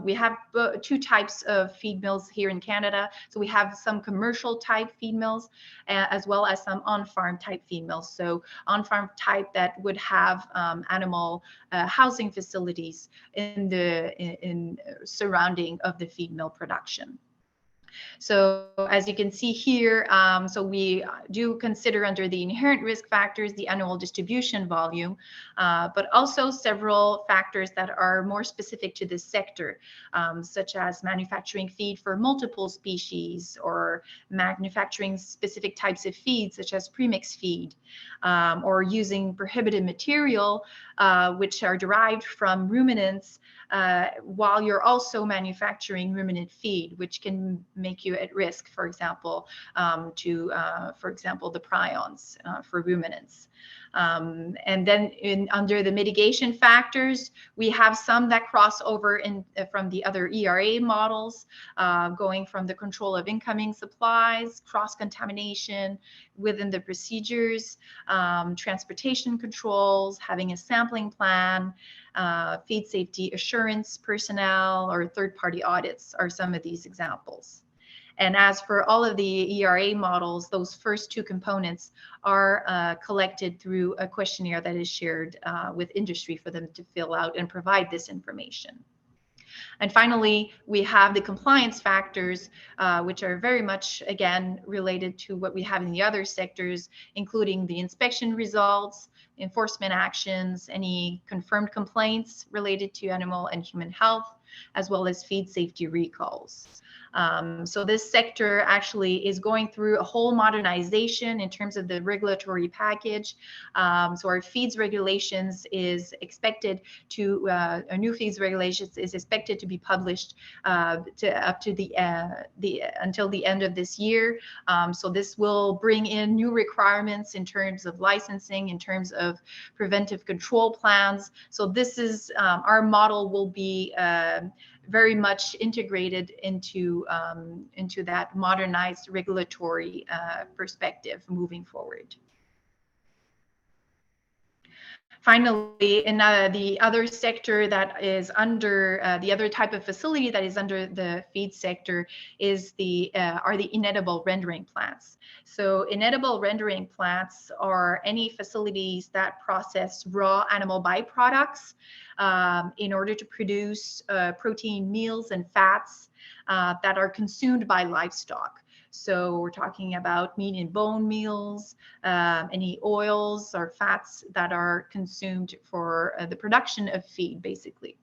we have two types of feed mills here in Canada. So we have some commercial type feed mills as well as some on-farm type feed mills. So on-farm type that would have animal housing facilities in the surrounding of the feed mill production. So as you can see here, so we do consider under the inherent risk factors the annual distribution volume, but also several factors that are more specific to this sector, such as manufacturing feed for multiple species or manufacturing specific types of feed, such as premix feed, or using prohibited material, which are derived from ruminants, while you're also manufacturing ruminant feed, which can make you at risk, for example, for example, the prions for ruminants. And then under the mitigation factors, we have some that cross over from the other ERA models, going from the control of incoming supplies, cross-contamination within the procedures, transportation controls, having a sampling plan, feed safety assurance personnel, or third-party audits are some of these examples. And as for all of the ERA models, those first two components are collected through a questionnaire that is shared with industry for them to fill out and provide this information. And finally, we have the compliance factors, which are very much, again, related to what we have in the other sectors, including the inspection results, enforcement actions, any confirmed complaints related to animal and human health, as well as feed safety recalls. So this sector actually is going through a whole modernization in terms of the regulatory package. So our feeds regulations is expected to, our new feeds regulations is expected to be published up to until the end of this year. So this will bring in new requirements in terms of licensing, in terms of preventive control plans. So this is, our model will be very much integrated into that modernized regulatory perspective moving forward. Finally, in the other sector that is under the other type of facility that is under the feed sector is are the inedible rendering plants. So inedible rendering plants are any facilities that process raw animal byproducts in order to produce protein meals and fats that are consumed by livestock. So we're talking about meat and bone meals, any oils or fats that are consumed for the production of feed, basically.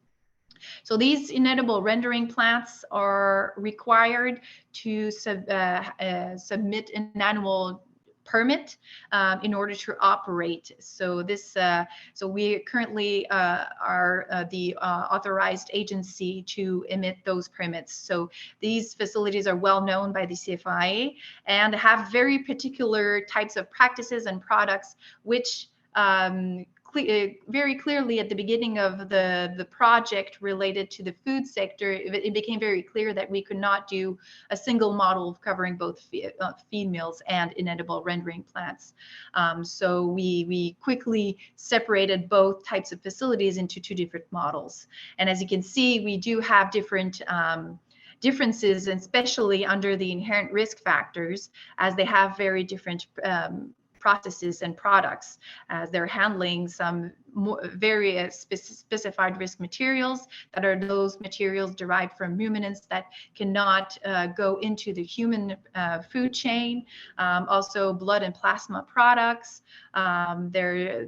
So these inedible rendering plants are required to submit an annual permit in order to operate. So this, so we currently are the authorized agency to emit those permits. So these facilities are well known by the CFIA and have very particular types of practices and products which very clearly at the beginning of the project related to the food sector, it became very clear that we could not do a single model covering both feed mills and inedible rendering plants. So we quickly separated both types of facilities into two different models. And as you can see, we do have different differences, and especially under the inherent risk factors, as they have very different processes and products, as they're handling some very specified risk materials that are those materials derived from ruminants that cannot go into the human food chain. Also blood and plasma products. They're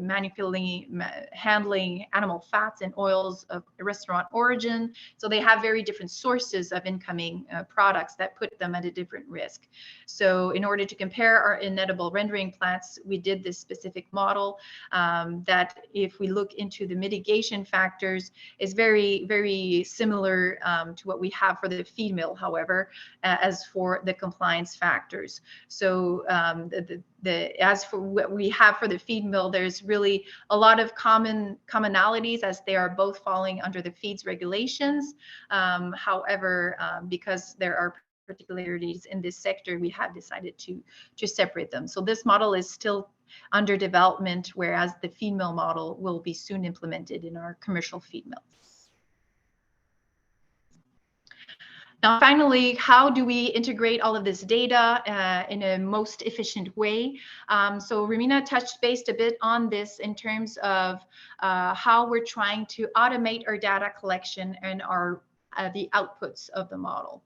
handling animal fats and oils of restaurant origin. So they have very different sources of incoming products that put them at a different risk. So in order to compare our inedible rendering plants, we did this specific model that, if we look into the mitigation factors, is very, very similar to what we have for the feed mill, however, as for the compliance factors. So as for what we have for the feed mill, there's really a lot of commonalities, as they are both falling under the feeds regulations. However, because there are particularities in this sector, we have decided to separate them. So this model is still under development, whereas the feed mill model will be soon implemented in our commercial feed mills. Now, finally, how do we integrate all of this data in a most efficient way? So Romina touched base a bit on this in terms of how we're trying to automate our data collection and our the outputs of the model.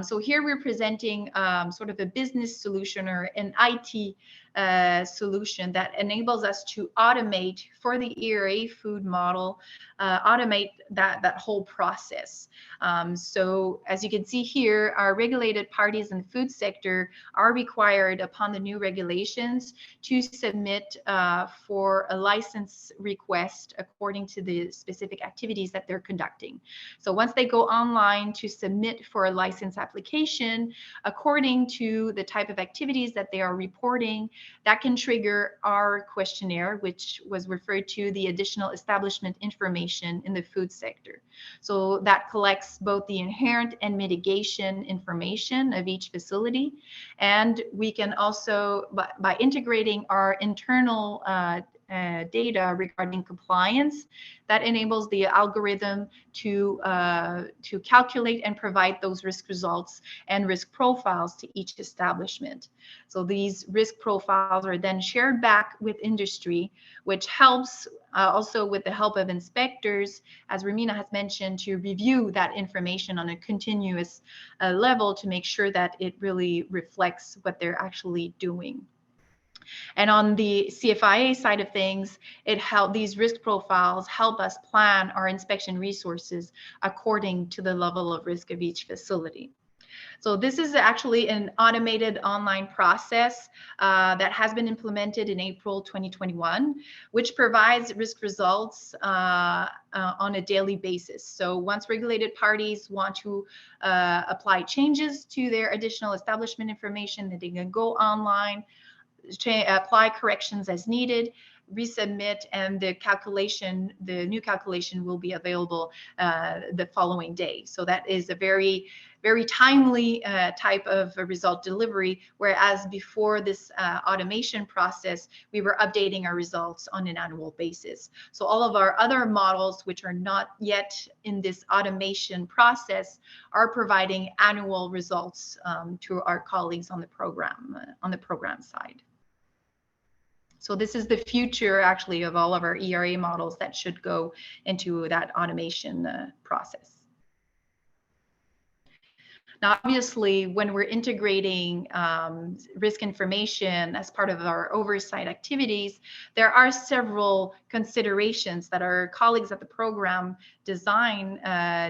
So here we're presenting sort of a business solution or an IT solution that enables us to automate for the ERA food model, automate that whole process. So as you can see here, our regulated parties in the food sector are required upon the new regulations to submit for a license request according to the specific activities that they're conducting. So once they go online to submit for a license application, according to the type of activities that they are reporting, that can trigger our questionnaire, which was referred to the additional establishment information in the food sector. So that collects both the inherent and mitigation information of each facility. And we can also, by integrating our internal data regarding compliance, that enables the algorithm to calculate and provide those risk results and risk profiles to each establishment. So these risk profiles are then shared back with industry, which helps also with the help of inspectors, as Romina has mentioned, to review that information on a continuous level to make sure that it really reflects what they're actually doing. And on the CFIA side of things, these risk profiles help us plan our inspection resources according to the level of risk of each facility. So this is actually an automated online process that has been implemented in April 2021, which provides risk results on a daily basis. So once regulated parties want to apply changes to their additional establishment information, then they can go online, apply corrections as needed, resubmit, and the new calculation will be available the following day. So that is a very, very timely type of result delivery, whereas before this automation process, we were updating our results on an annual basis. So all of our other models, which are not yet in this automation process, are providing annual results to our colleagues on the program side. So this is the future, actually, of all of our ERA models that should go into that automation process. Now, obviously, when we're integrating risk information as part of our oversight activities, there are several considerations that our colleagues at the program design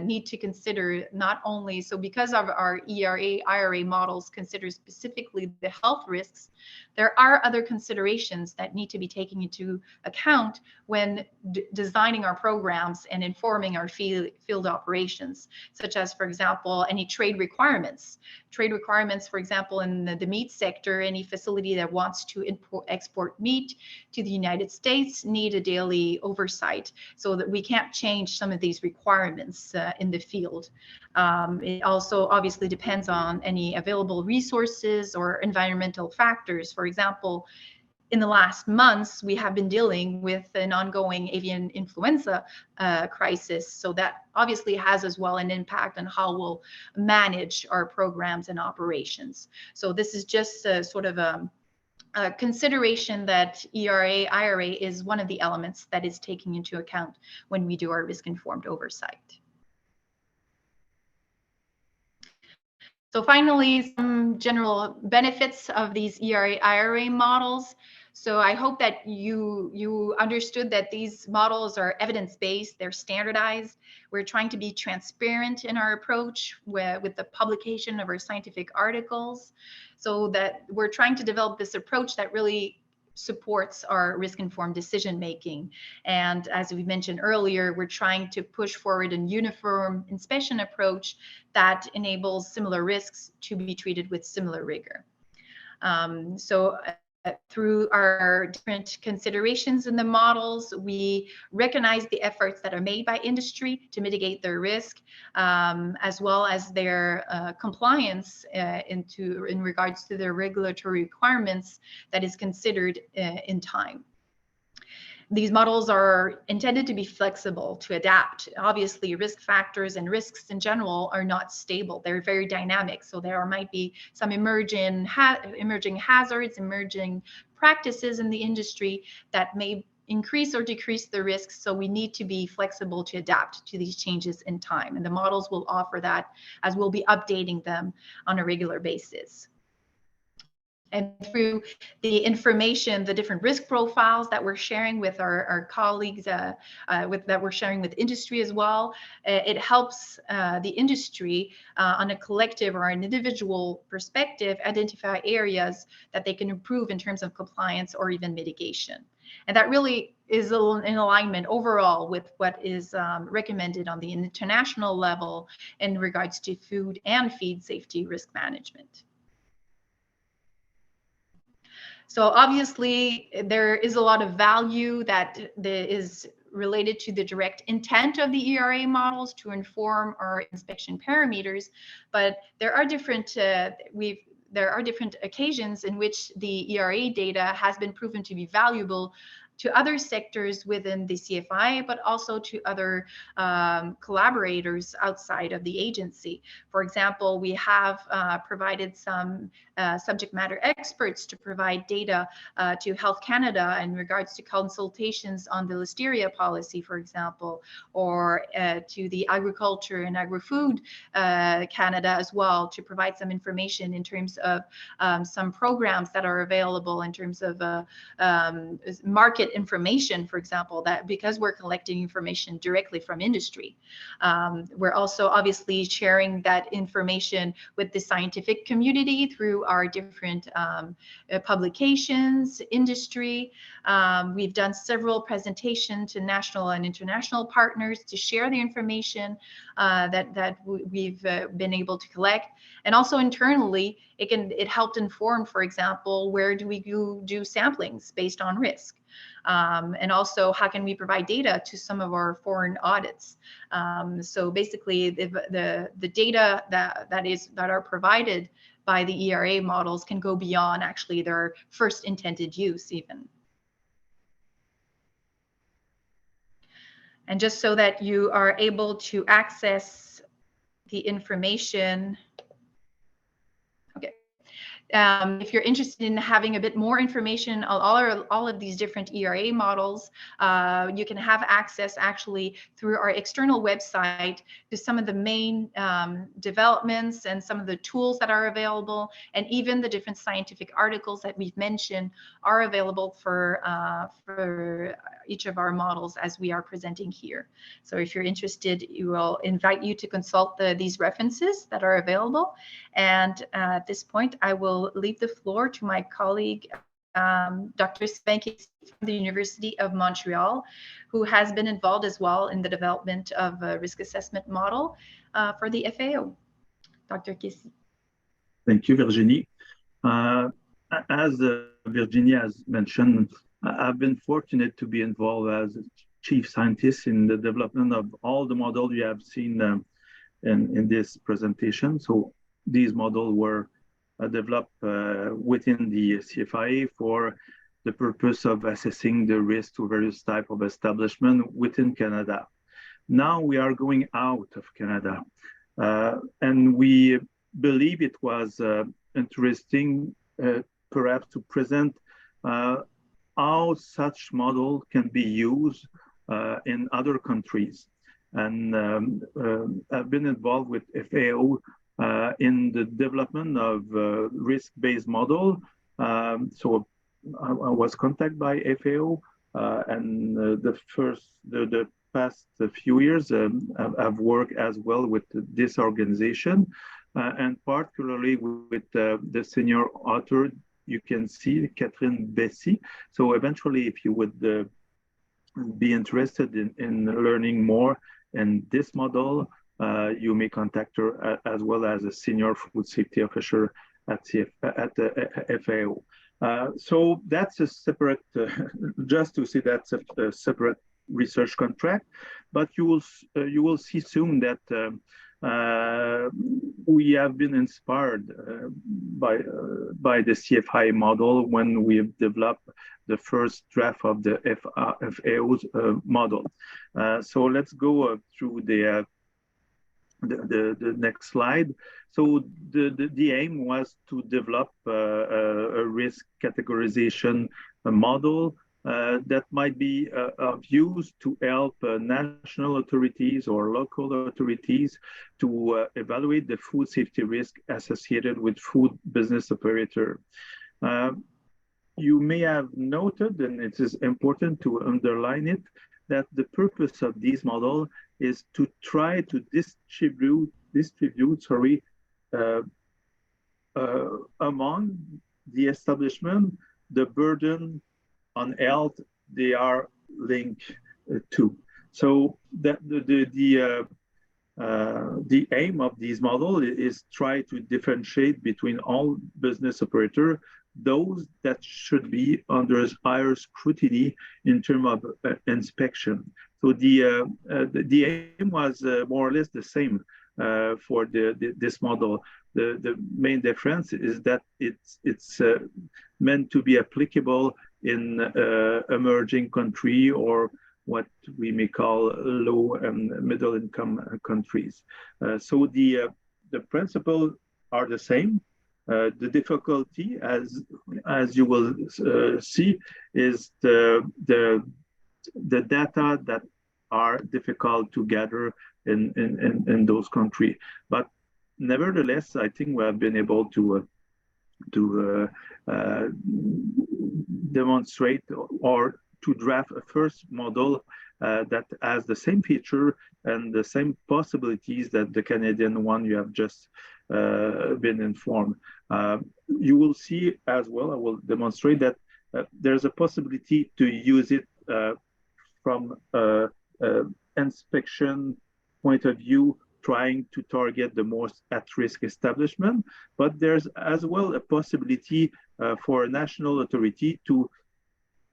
need to consider not only, so because of our IRA models consider specifically the health risks, there are other considerations that need to be taken into account when designing our programs and informing our field operations, such as, for example, any trade requirements. Trade requirements, for example, in the meat sector, any facility that wants to export meat to the United States need a daily oversight so that we can't change some of these requirements in the field. It also obviously depends on any available resources or environmental factors. For example, in the last months, we have been dealing with an ongoing avian influenza crisis. So that obviously has as well an impact on how we'll manage our programs and operations. So this is just a sort of a consideration that IRA is one of the elements that is taking into account when we do our risk-informed oversight. So finally, some general benefits of these IRA models. So I hope that you understood that these models are evidence-based, they're standardized. We're trying to be transparent in our approach with the publication of our scientific articles, so that we're trying to develop this approach that really supports our risk-informed decision-making. And as we mentioned earlier, we're trying to push forward a uniform inspection approach that enables similar risks to be treated with similar rigor. Through our different considerations in the models, we recognize the efforts that are made by industry to mitigate their risk, as well as their compliance in regards to their regulatory requirements that is considered in time. These models are intended to be flexible, to adapt. Obviously, risk factors and risks in general are not stable. They're very dynamic. So there might be some emerging hazards, emerging practices in the industry that may increase or decrease the risks. So we need to be flexible to adapt to these changes in time. And the models will offer that, as we'll be updating them on a regular basis. And through the information, the different risk profiles that we're sharing with our colleagues, that we're sharing with industry as well, it helps the industry on a collective or an individual perspective identify areas that they can improve in terms of compliance or even mitigation. And that really is in alignment overall with what is recommended on the international level in regards to food and feed safety risk management. So obviously, there is a lot of value that is related to the direct intent of the ERA models to inform our inspection parameters, but there are different occasions in which the ERA data has been proven to be valuable to other sectors within the CFI, but also to other collaborators outside of the agency. For example, we have provided some subject matter experts to provide data to Health Canada in regards to consultations on the listeria policy, for example, or to the Agriculture and Agri-Food Canada as well, to provide some information in terms of some programs that are available in terms of market information, for example, that because we're collecting information directly from industry. We're also obviously sharing that information with the scientific community through our different publications, industry. We've done several presentations to national and international partners to share the information that we've been able to collect. And also internally, it helped inform, for example, where do we do samplings based on risk? And also, how can we provide data to some of our foreign audits? So basically, the data that are provided by the ERA models can go beyond actually their first intended use even. And just so that you are able to access the information, if you're interested in having a bit more information on all of these different ERA models, you can have access actually through our external website to some of the main developments and some of the tools that are available, and even the different scientific articles that we've mentioned are available for each of our models as we are presenting here. So if you're interested, we will invite you to consult these references that are available. And at this point, I will leave the floor to my colleague, Dr. Sylvain from the University of Montreal, who has been involved as well in the development of a risk assessment model for the FAO. Dr. Kissy. Thank you, Virginie. As Virginie has mentioned, I've been fortunate to be involved as chief scientist in the development of all the models you have seen in this presentation. So these models were developed within the CFIA for the purpose of assessing the risk to various types of establishment within Canada. Now we are going out of Canada, and we believe it was interesting perhaps to present how such model can be used in other countries. And I've been involved with FAO in the development of risk-based model. So I was contacted by FAO, and the past few years I've worked as well with this organization, and particularly with the senior author you can see, Catherine Bessy. So eventually, if you would be interested in learning more in this model, you may contact her as well as a senior food safety officer at the FAO. So that's a separate, just to say that's a separate research contract, but you will see soon that we have been inspired by the CFI model when we have developed the first draft of the FAO's model. So let's go through the next slide. So the aim was to develop a risk categorization model that might be of use to help national authorities or local authorities to evaluate the food safety risk associated with food business operator. You may have noted, and it is important to underline it, that the purpose of this model is to try to distribute among the establishment the burden on health they are linked to. So the aim of this model is try to differentiate between all business operators, those that should be under higher scrutiny in terms of inspection. So the aim was more or less the same for this model. The main difference is that it's meant to be applicable in emerging country or what we may call low and middle income countries. So the principles are the same. The difficulty, as you will see, is the data that are difficult to gather in those countries. But nevertheless, I think we have been able to demonstrate or to draft a first model that has the same feature and the same possibilities that the Canadian one you have just been informed. You will see as well, I will demonstrate that there's a possibility to use it from inspection point of view, trying to target the most at-risk establishment, but there's as well a possibility for a national authority to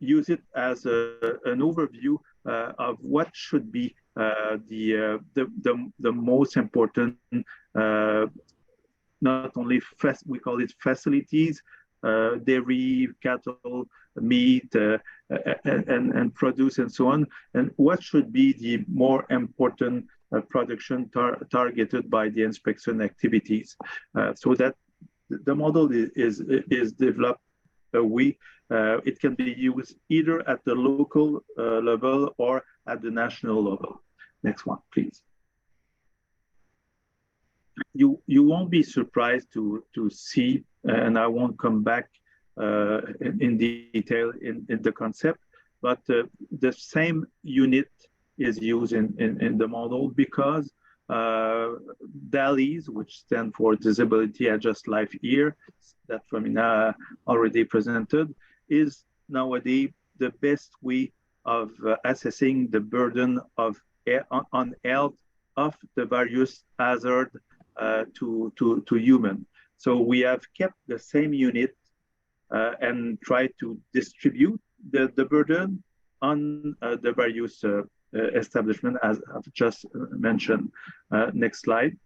use it as an overview of what should be the most important, not only we call it facilities, dairy, cattle, meat, and produce, and so on, and what should be the more important production targeted by the inspection activities, so that the model is developed a way it can be used either at the local level or at the national level. Next one, please. You won't be surprised to see, and I won't come back in detail in the concept, but the same unit is used in the model because DALYs, which stand for Disability Adjust Life Year, that Femina already presented, is nowadays the best way of assessing the burden of on health of the various hazards to human. So we have kept the same unit and try to distribute the burden on the various establishment, as I've just mentioned. Next slide.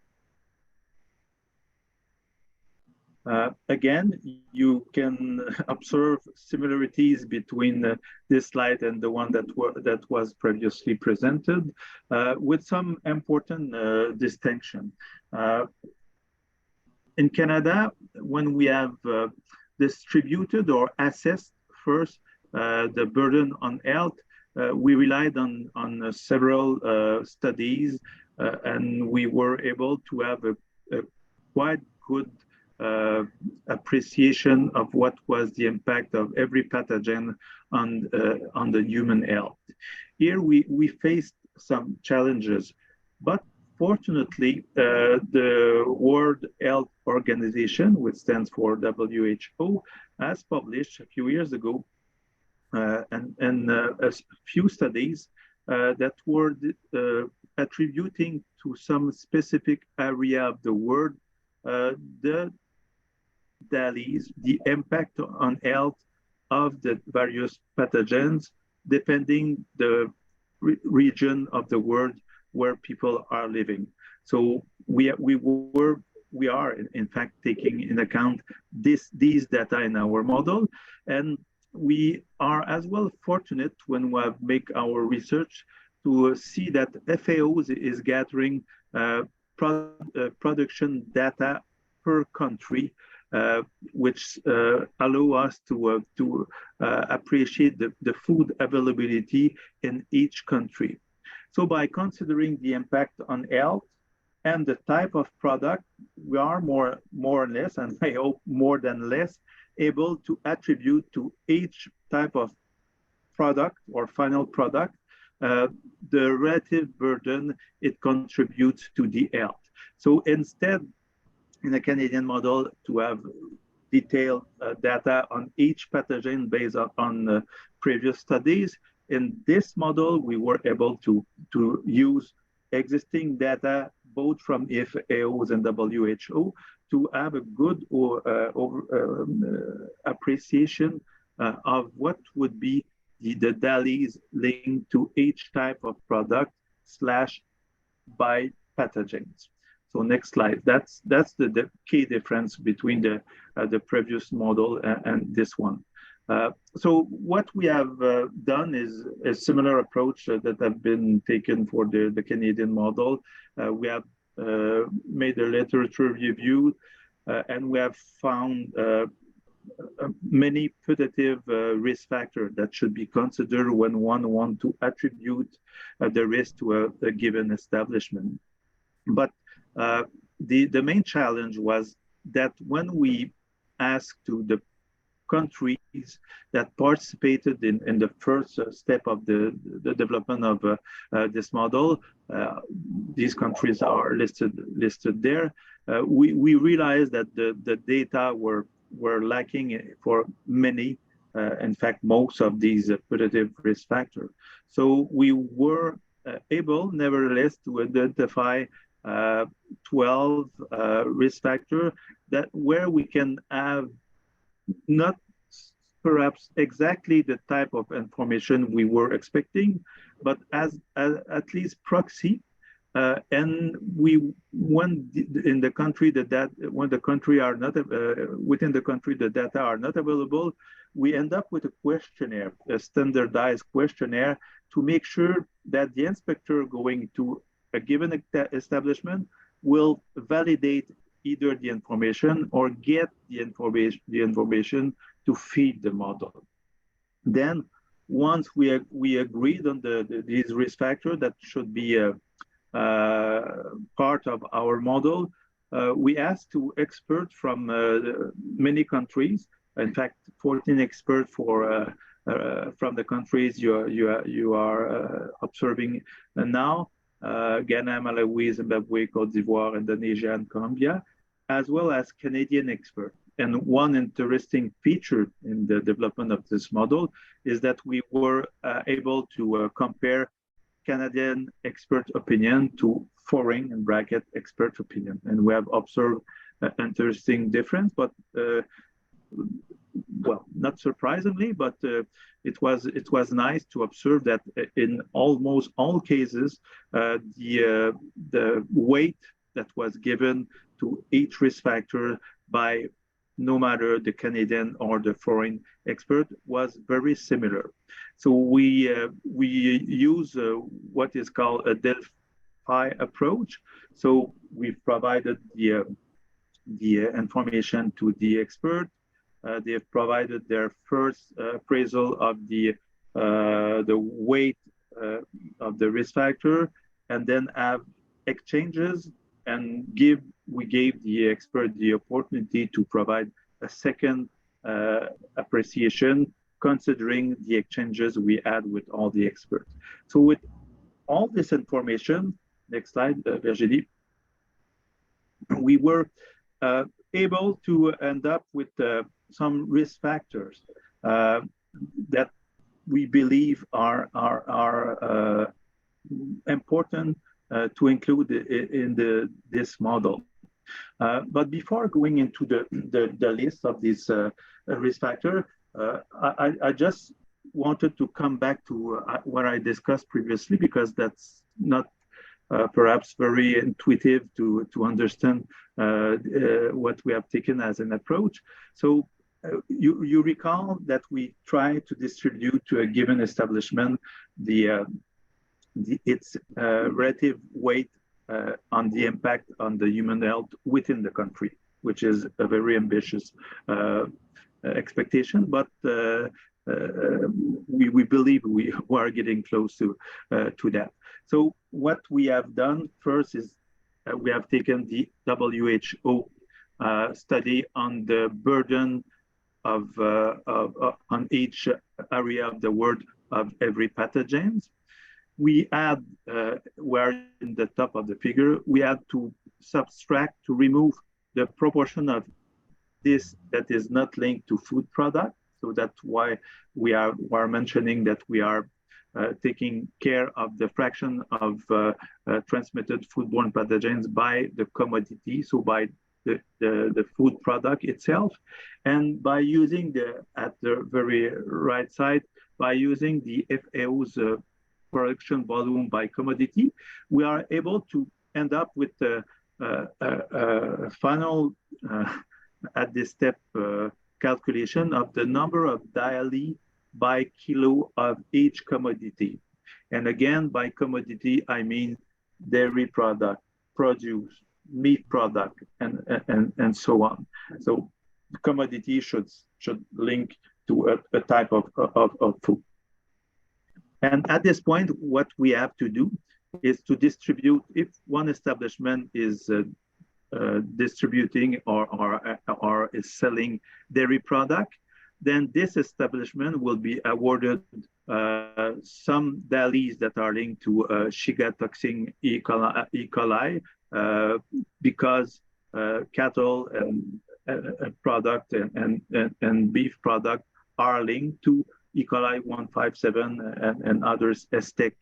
Again, you can observe similarities between this slide and the one that was previously presented, with some important distinction. In Canada, when we have distributed or assessed first the burden on health, we relied on several studies, and we were able to have a quite good appreciation of what was the impact of every pathogen on the human health. Here we faced some challenges, but fortunately, the World Health Organization, which stands for WHO, has published a few years ago and a few studies that were attributing to some specific area of the world the DALYs, the impact on health of the various pathogens, depending the region of the world where people are living. So we are in fact taking in account these data in our model, and we are as well fortunate when we make our research to see that FAO is gathering production data per country, which allow us to appreciate the food availability in each country. So by considering the impact on health and the type of product, we are more or less, and I hope more than less, able to attribute to each type of product or final product the relative burden it contributes to the health. So instead, in the Canadian model, to have detailed data on each pathogen based on previous studies, in this model, we were able to use existing data both from FAOs and WHO to have a good appreciation of what would be the DALYs linked to each type of product / by pathogens. So next slide. That's the key difference between the previous model and this one. So what we have done is a similar approach that have been taken for the Canadian model. We have made a literature review, and we have found many putative risk factors that should be considered when one wants to attribute the risk to a given establishment. But the main challenge was that when we asked to the countries that participated in the first step of the development of this model, these countries are listed there, we realized that the data were lacking for many, in fact, most of these putative risk factors. So we were able, nevertheless, to identify 12 risk factors that where we can have not perhaps exactly the type of information we were expecting, but as at least proxy. And when in the country when the country are not within the country the data are not available, we end up with a questionnaire, a standardized questionnaire, to make sure that the inspector going to a given establishment will validate either the information or get the information to feed the model. Then, once we agreed on these risk factors that should be part of our model, we asked to experts from many countries, in fact, 14 experts for from the countries you are observing now, Ghana, Malawi, Zimbabwe, Cote d'Ivoire, Indonesia, and Colombia, as well as Canadian experts. And one interesting feature in the development of this model is that we were able to compare Canadian expert opinion to foreign in bracket expert opinion. And we have observed an interesting difference, but well, not surprisingly, but it was nice to observe that in almost all cases, the weight that was given to each risk factor by no matter the Canadian or the foreign expert was very similar. So we use what is called a Delphi approach. So we've provided the information to the expert. They have provided their first appraisal of the weight of the risk factor, and then have exchanges, and we gave the expert the opportunity to provide a second appreciation, considering the exchanges we had with all the experts. So with all this information, next slide, Virginie, we were able to end up with some risk factors that we believe are important to include in this model. But before going into the list of these risk factors, I just wanted to come back to what I discussed previously, because that's not perhaps very intuitive to understand what we have taken as an approach. So you recall that we try to distribute to a given establishment its relative weight on the impact on the human health within the country, which is a very ambitious expectation, but we believe we are getting close to that. So what we have done first is we have taken the WHO study on the burden on each area of the world of every pathogens. We had, where in the top of the figure, we had to subtract, to remove the proportion of this that is not linked to food product. So that's why we are mentioning that we are taking care of the fraction of transmitted foodborne pathogens by the commodity, so by the food product itself, and by using at the very right side, by using the FAO's production volume by commodity, we are able to end up with a final at this step calculation of the number of daily by kilo of each commodity. And again, by commodity, I mean dairy product, produce, meat product, and so on. So the commodity should link to a type of food. And at this point, what we have to do is to distribute, if one establishment is distributing or is selling dairy product, then this establishment will be awarded some DALIs that are linked to Shiga toxin E. coli because cattle and product and beef product are linked to E. coli 157 and others STEC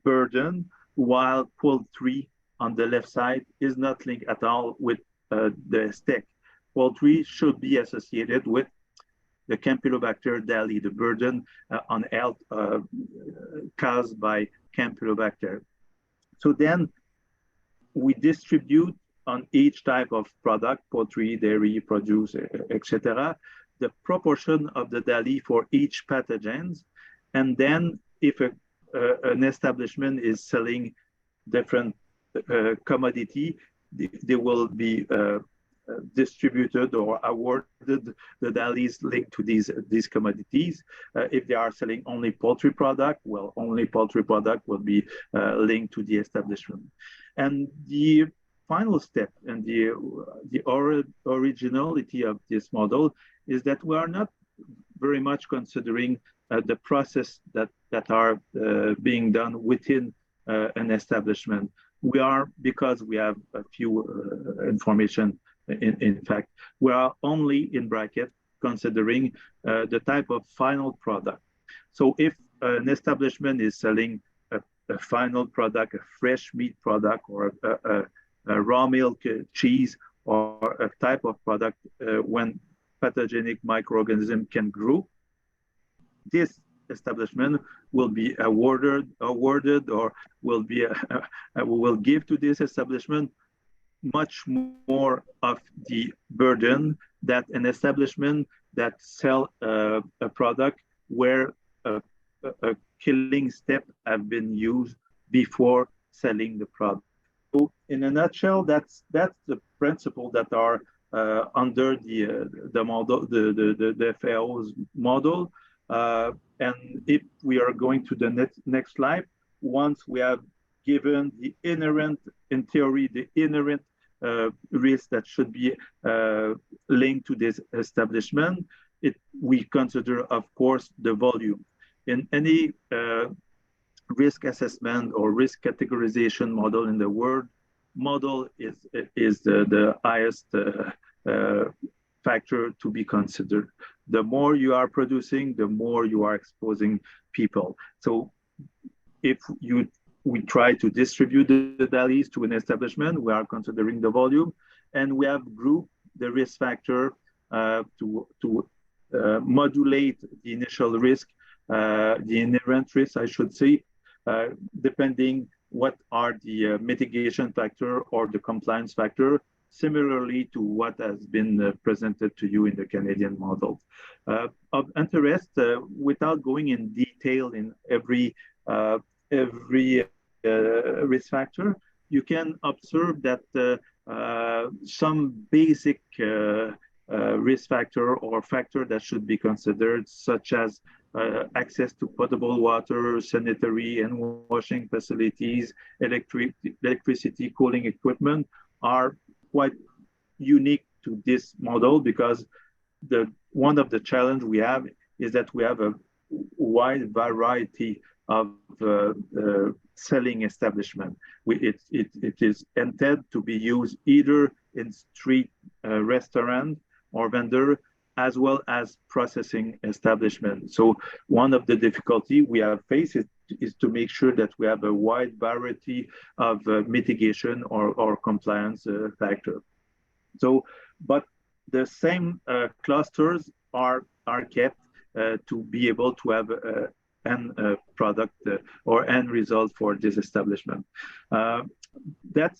burden, while poultry on the left side is not linked at all with the STEC. Poultry should be associated with the Campylobacter DALI, the burden on health caused by Campylobacter. So then we distribute on each type of product, poultry, dairy, produce, etc., the proportion of the DALI for each pathogens. And then if an establishment is selling different commodity, they will be distributed or awarded the DALIs linked to these commodities. If they are selling only poultry product, well, only poultry product will be linked to the establishment. And the final step and the originality of this model is that we are not very much considering the process that are being done within an establishment. We are, because we have a few information, in fact, we are only in bracket considering the type of final product. So if an establishment is selling a final product, a fresh meat product, or a raw milk cheese, or a type of product when pathogenic microorganism can grow, this establishment will be awarded or will be will give to this establishment much more of the burden that an establishment that sell a product where a killing step have been used before selling the product. So in a nutshell, that's the principle that are under the model, the FAO's model. And if we are going to the next slide, once we have given the inherent, in theory, the inherent risk that should be linked to this establishment, we consider, of course, the volume. In any risk assessment or risk categorization model in the world, model is the highest factor to be considered. The more you are producing, the more you are exposing people. So if we try to distribute the values to an establishment, we are considering the volume, and we have grouped the risk factor to modulate the initial risk, the inherent risk, I should say, depending what are the mitigation factor or the compliance factor, similarly to what has been presented to you in the Canadian model. Of interest, without going in detail in every risk factor, you can observe that some basic risk factor or factor that should be considered, such as access to potable water, sanitary and washing facilities, electricity, cooling equipment, are quite unique to this model, because one of the challenge we have is that we have a wide variety of selling establishment. It is intended to be used either in street restaurant or vendor, as well as processing establishment. So one of the difficulty we have faced is to make sure that we have a wide variety of mitigation or compliance factor. So, but the same clusters are kept to be able to have end product or end result for this establishment. That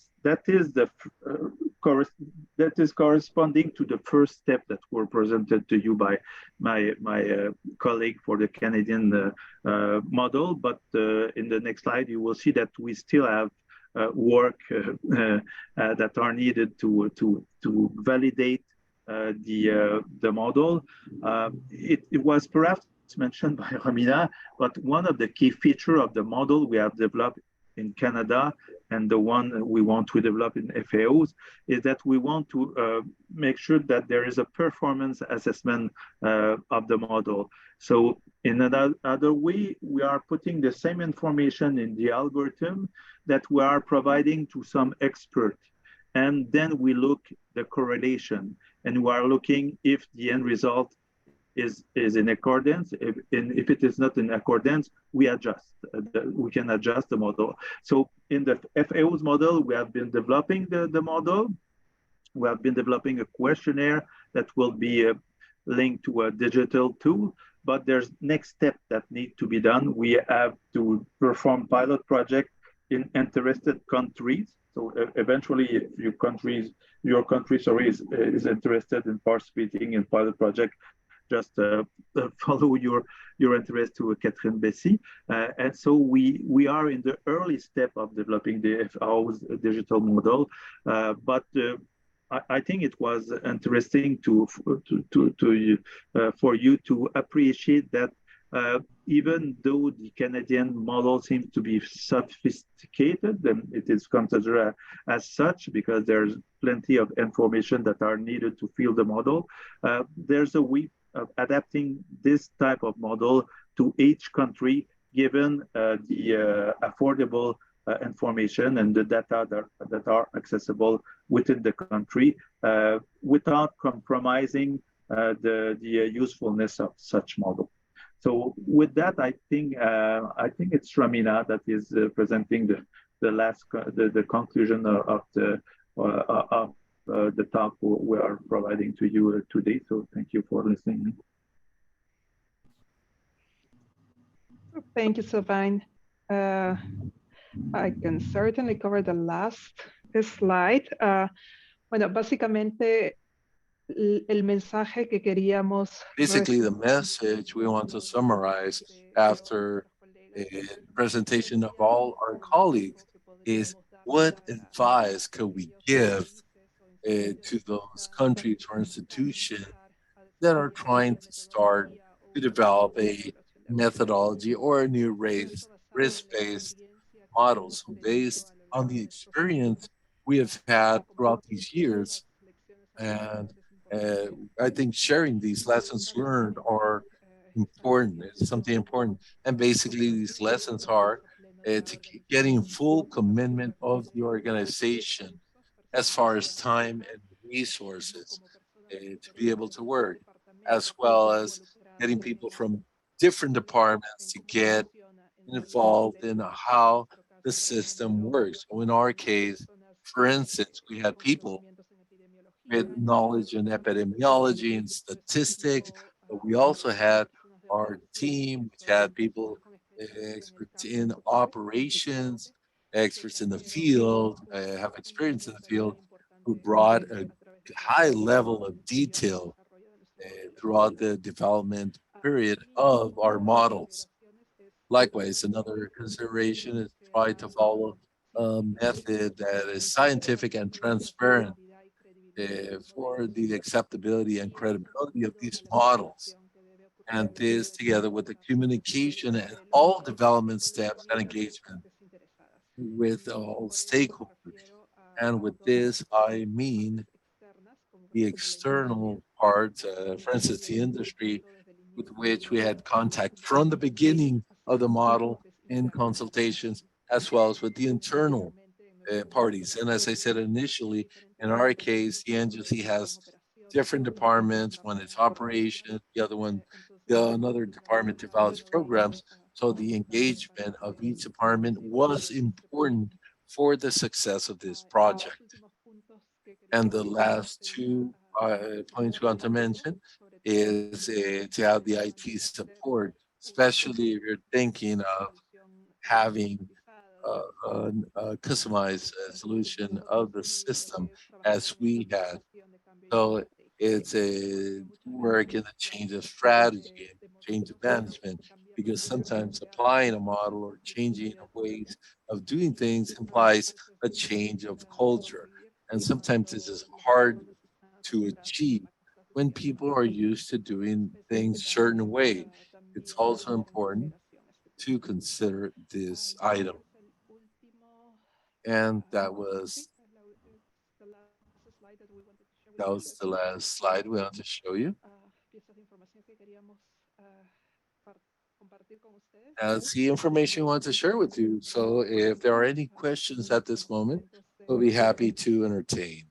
is corresponding to the first step that were presented to you by my colleague for the Canadian model. But in the next slide, you will see that we still have work that are needed to validate the model. It was perhaps mentioned by Romina, but one of the key features of the model we have developed in Canada and the one we want to develop in FAOs is that we want to make sure that there is a performance assessment of the model. So in another way, we are putting the same information in the algorithm that we are providing to some expert. And then we look the correlation, and we are looking if the end result is in accordance. If it is not in accordance, we adjust. We can adjust the model. So in the FAO's model, we have been developing the model. We have been developing a questionnaire that will be linked to a digital tool, but there's next step that need to be done. We have to perform pilot project in interested countries. So eventually, if your country is interested in participating in pilot project, just follow your interest to Catherine Bessy. And so we are in the early step of developing the FAO's digital model, but I think it was interesting for you to appreciate that even though the Canadian model seems to be sophisticated, and it is considered as such because there's plenty of information that are needed to fill the model, there's a way adapting this type of model to each country, given the affordable information and the data that are accessible within the country, without compromising the usefulness of such model. So with that, I think it's Ramina that is presenting the conclusion of the talk we are providing to you today. So thank you for listening. Thank you, Sylvain. I can certainly cover the last slide. Bueno, básicamente el mensaje que queríamos. Basically, the message we want to summarize after a presentation of all our colleagues is what advice could we give to those countries or institutions that are trying to start to develop a methodology or a new risk-based model. So based on the experience we have had throughout these years, and I think sharing these lessons learned are important. It's something important. And basically, these lessons are to getting full commitment of the organization as far as time and resources to be able to work, as well as getting people from different departments to get involved in how the system works. So in our case, for instance, we had people with knowledge in epidemiology and statistics, but we also had our team, which had people, experts in operations, experts in the field, have experience in the field, who brought a high level of detail throughout the development period of our models. Likewise, another consideration is try to follow a method that is scientific and transparent for the acceptability and credibility of these models. And this, together with the communication and all development steps and engagement with all stakeholders. And with this, I mean the external part, for instance, the industry with which we had contact from the beginning of the model in consultations, as well as with the internal parties. And as I said initially, in our case, the agency has different departments. One is operations, another department develops programs. So the engagement of each department was important for the success of this project. And the last two points we want to mention is to have the IT support, especially if you're thinking of having a customized solution of the system as we had. So it's a work in a change of strategy, change of management, because sometimes applying a model or changing ways of doing things implies a change of culture. And sometimes this is hard to achieve when people are used to doing things certain way. It's also important to consider this item. And that was the last slide we want to show you. That's the information we want to share with you. So if there are any questions at this moment, we'll be happy to entertain.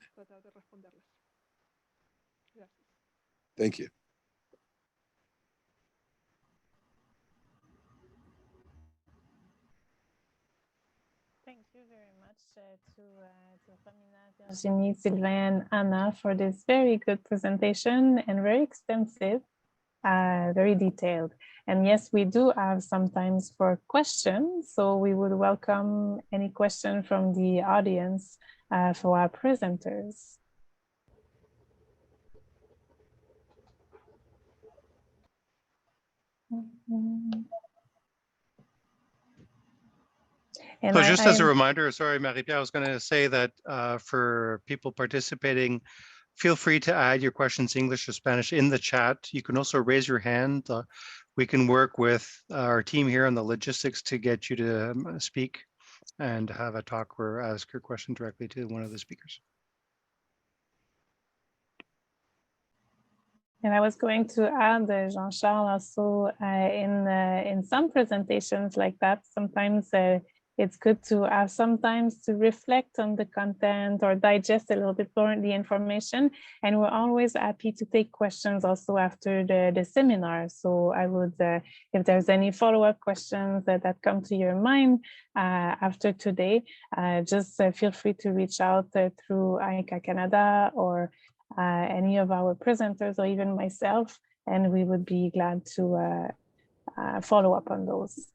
Thank you. Thank you very much to Ramina, Virginie, Sylvain, Anna for this very good presentation and very extensive, very detailed. And yes, we do have some times for questions. So we would welcome any question from the audience for our presenters. And so just as a reminder, sorry, Marie-Pierre, I was going to say that for people participating, feel free to add your questions, English or Spanish, in the chat. You can also raise your hand. We can work with our team here on the logistics to get you to speak and have a talk or ask your question directly to one of the speakers. And I was going to add, Jean-Charles, also in some presentations like that, sometimes it's good to have sometimes to reflect on the content or digest a little bit more the information. And we're always happy to take questions also after the seminar. So I would, if there's any follow-up questions that come to your mind after today, just feel free to reach out through ICA Canada or any of our presenters or even myself, and we would be glad to follow up on those.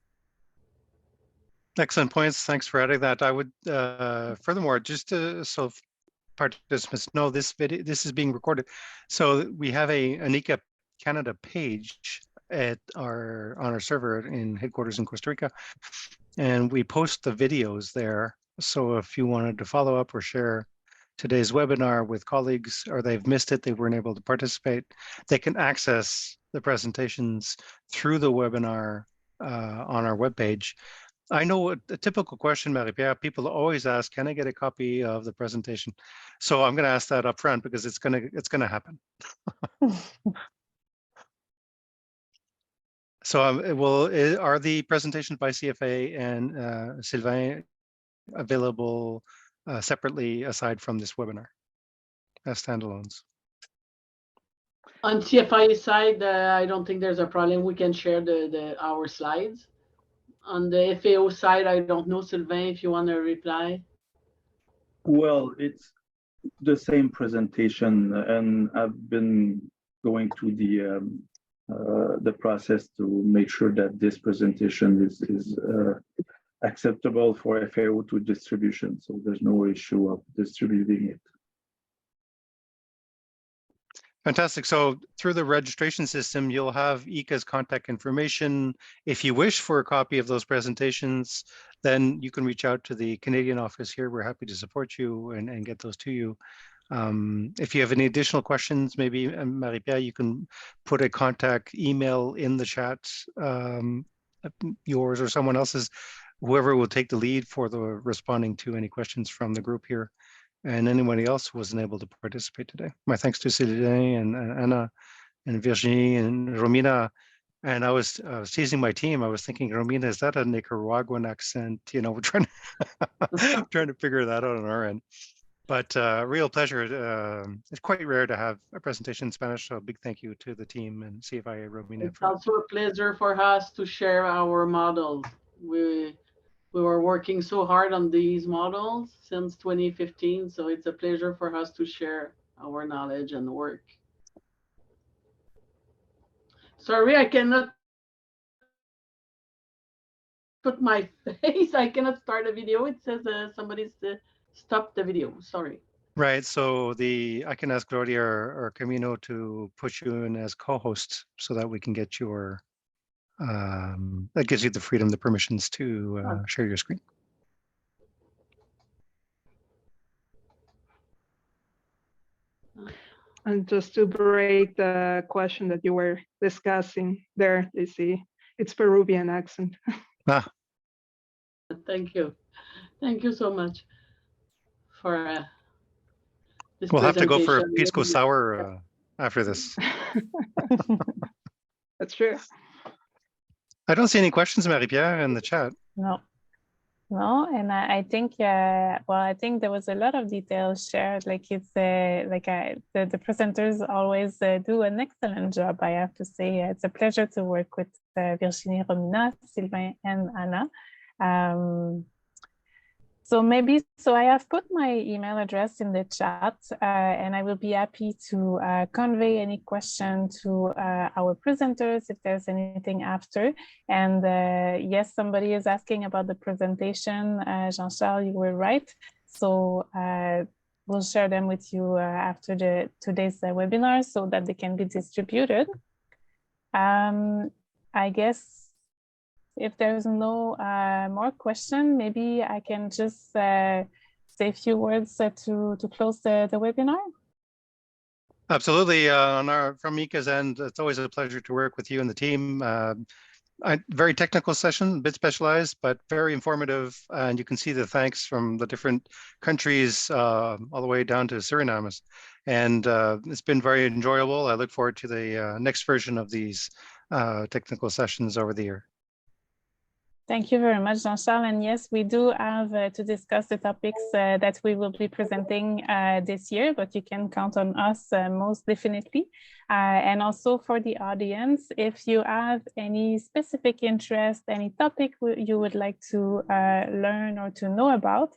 Excellent points. Thanks for adding that. I would, furthermore, just so participants know, this is being recorded. So we have an ICA Canada page on our server in headquarters in Costa Rica, and we post the videos there. So if you wanted to follow up or share today's webinar with colleagues, or they've missed it, they weren't able to participate, they can access the presentations through the webinar on our webpage. I know a typical question, Marie-Pierre, people always ask, can I get a copy of the presentation? So I'm going to ask that up front because it's going to happen. So are the presentations by CFA and Sylvain available separately aside from this webinar as standalones? On CFI side, I don't think there's a problem. We can share our slides. On the FAO side, I don't know, Sylvain, if you want to reply. Well, it's the same presentation, and I've been going through the process to make sure that this presentation is acceptable for FAO to distribution. So there's no issue of distributing it. Fantastic. So through the registration system, you'll have ICA's contact information. If you wish for a copy of those presentations, then you can reach out to the Canadian office here. We're happy to support you and get those to you. If you have any additional questions, maybe Marie-Pierre, you can put a contact email in the chat, yours or someone else's, whoever will take the lead for the responding to any questions from the group here. And anybody else who wasn't able to participate today. My thanks to Sylvain and Anna and Virginie and Romina. And I was teasing my team. I was thinking, Romina, is that a Nicaraguan accent? You know, we're trying to figure that out on our end. But real pleasure. It's quite rare to have a presentation in Spanish. So a big thank you to the team and CFIA Romina. It's also a pleasure for us to share our models. We were working so hard on these models since 2015, so it's a pleasure for us to share our knowledge and work. Sorry, I cannot put my face. I cannot start a video. It says somebody's stopped the video. Sorry. Right. So I can ask Gloria or Camino to put you in as co-host so that we can get your that gives you the freedom, the permissions to share your screen. And just to break the question that you were discussing there, you see, it's Peruvian accent. Ah. Thank you. Thank you so much for this We'll have to go for a pisco sour after this. That's true. I don't see any questions, Marie-Pierre, in the chat. No, and I think, well, I think there was a lot of details shared. Like it's the presenters always do an excellent job, I have to say. It's a pleasure to work with Virginie, Romina, Sylvain, and Anna. So I have put my email address in the chat, and I will be happy to convey any question to our presenters if there's anything after. And yes, somebody is asking about the presentation. Jean-Charles, you were right. So we'll share them with you after today's webinar so that they can be distributed. I guess if there's no more question, maybe I can just say a few words to close the webinar. Absolutely. From ICA's end, it's always a pleasure to work with you and the team. Very technical session, a bit specialized, but very informative. And you can see the thanks from the different countries all the way down to Suriname. And it's been very enjoyable. I look forward to the next version of these technical sessions over the year. Thank you very much, Jean-Charles. And yes, we do have to discuss the topics that we will be presenting this year, but you can count on us most definitely. And also for the audience, if you have any specific interest, any topic you would like to learn or to know about,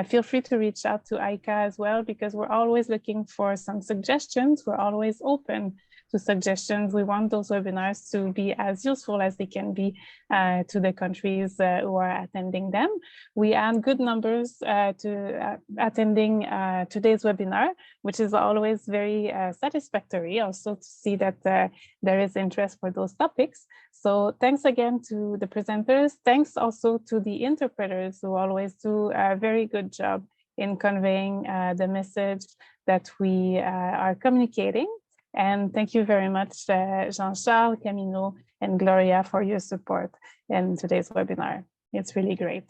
feel free to reach out to ICA as well, because we're always looking for some suggestions. We're always open to suggestions. We want those webinars to be as useful as they can be to the countries who are attending them. We had good numbers to attending today's webinar, which is always very satisfactory also to see that there is interest for those topics. So thanks again to the presenters. Thanks also to the interpreters who always do a very good job in conveying the message that we are communicating. And thank you very much, Jean-Charles, Camino, and Gloria for your support in today's webinar. It's really great.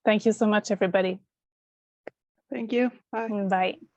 Thank you so much, everybody. Thank you. Bye. Bye.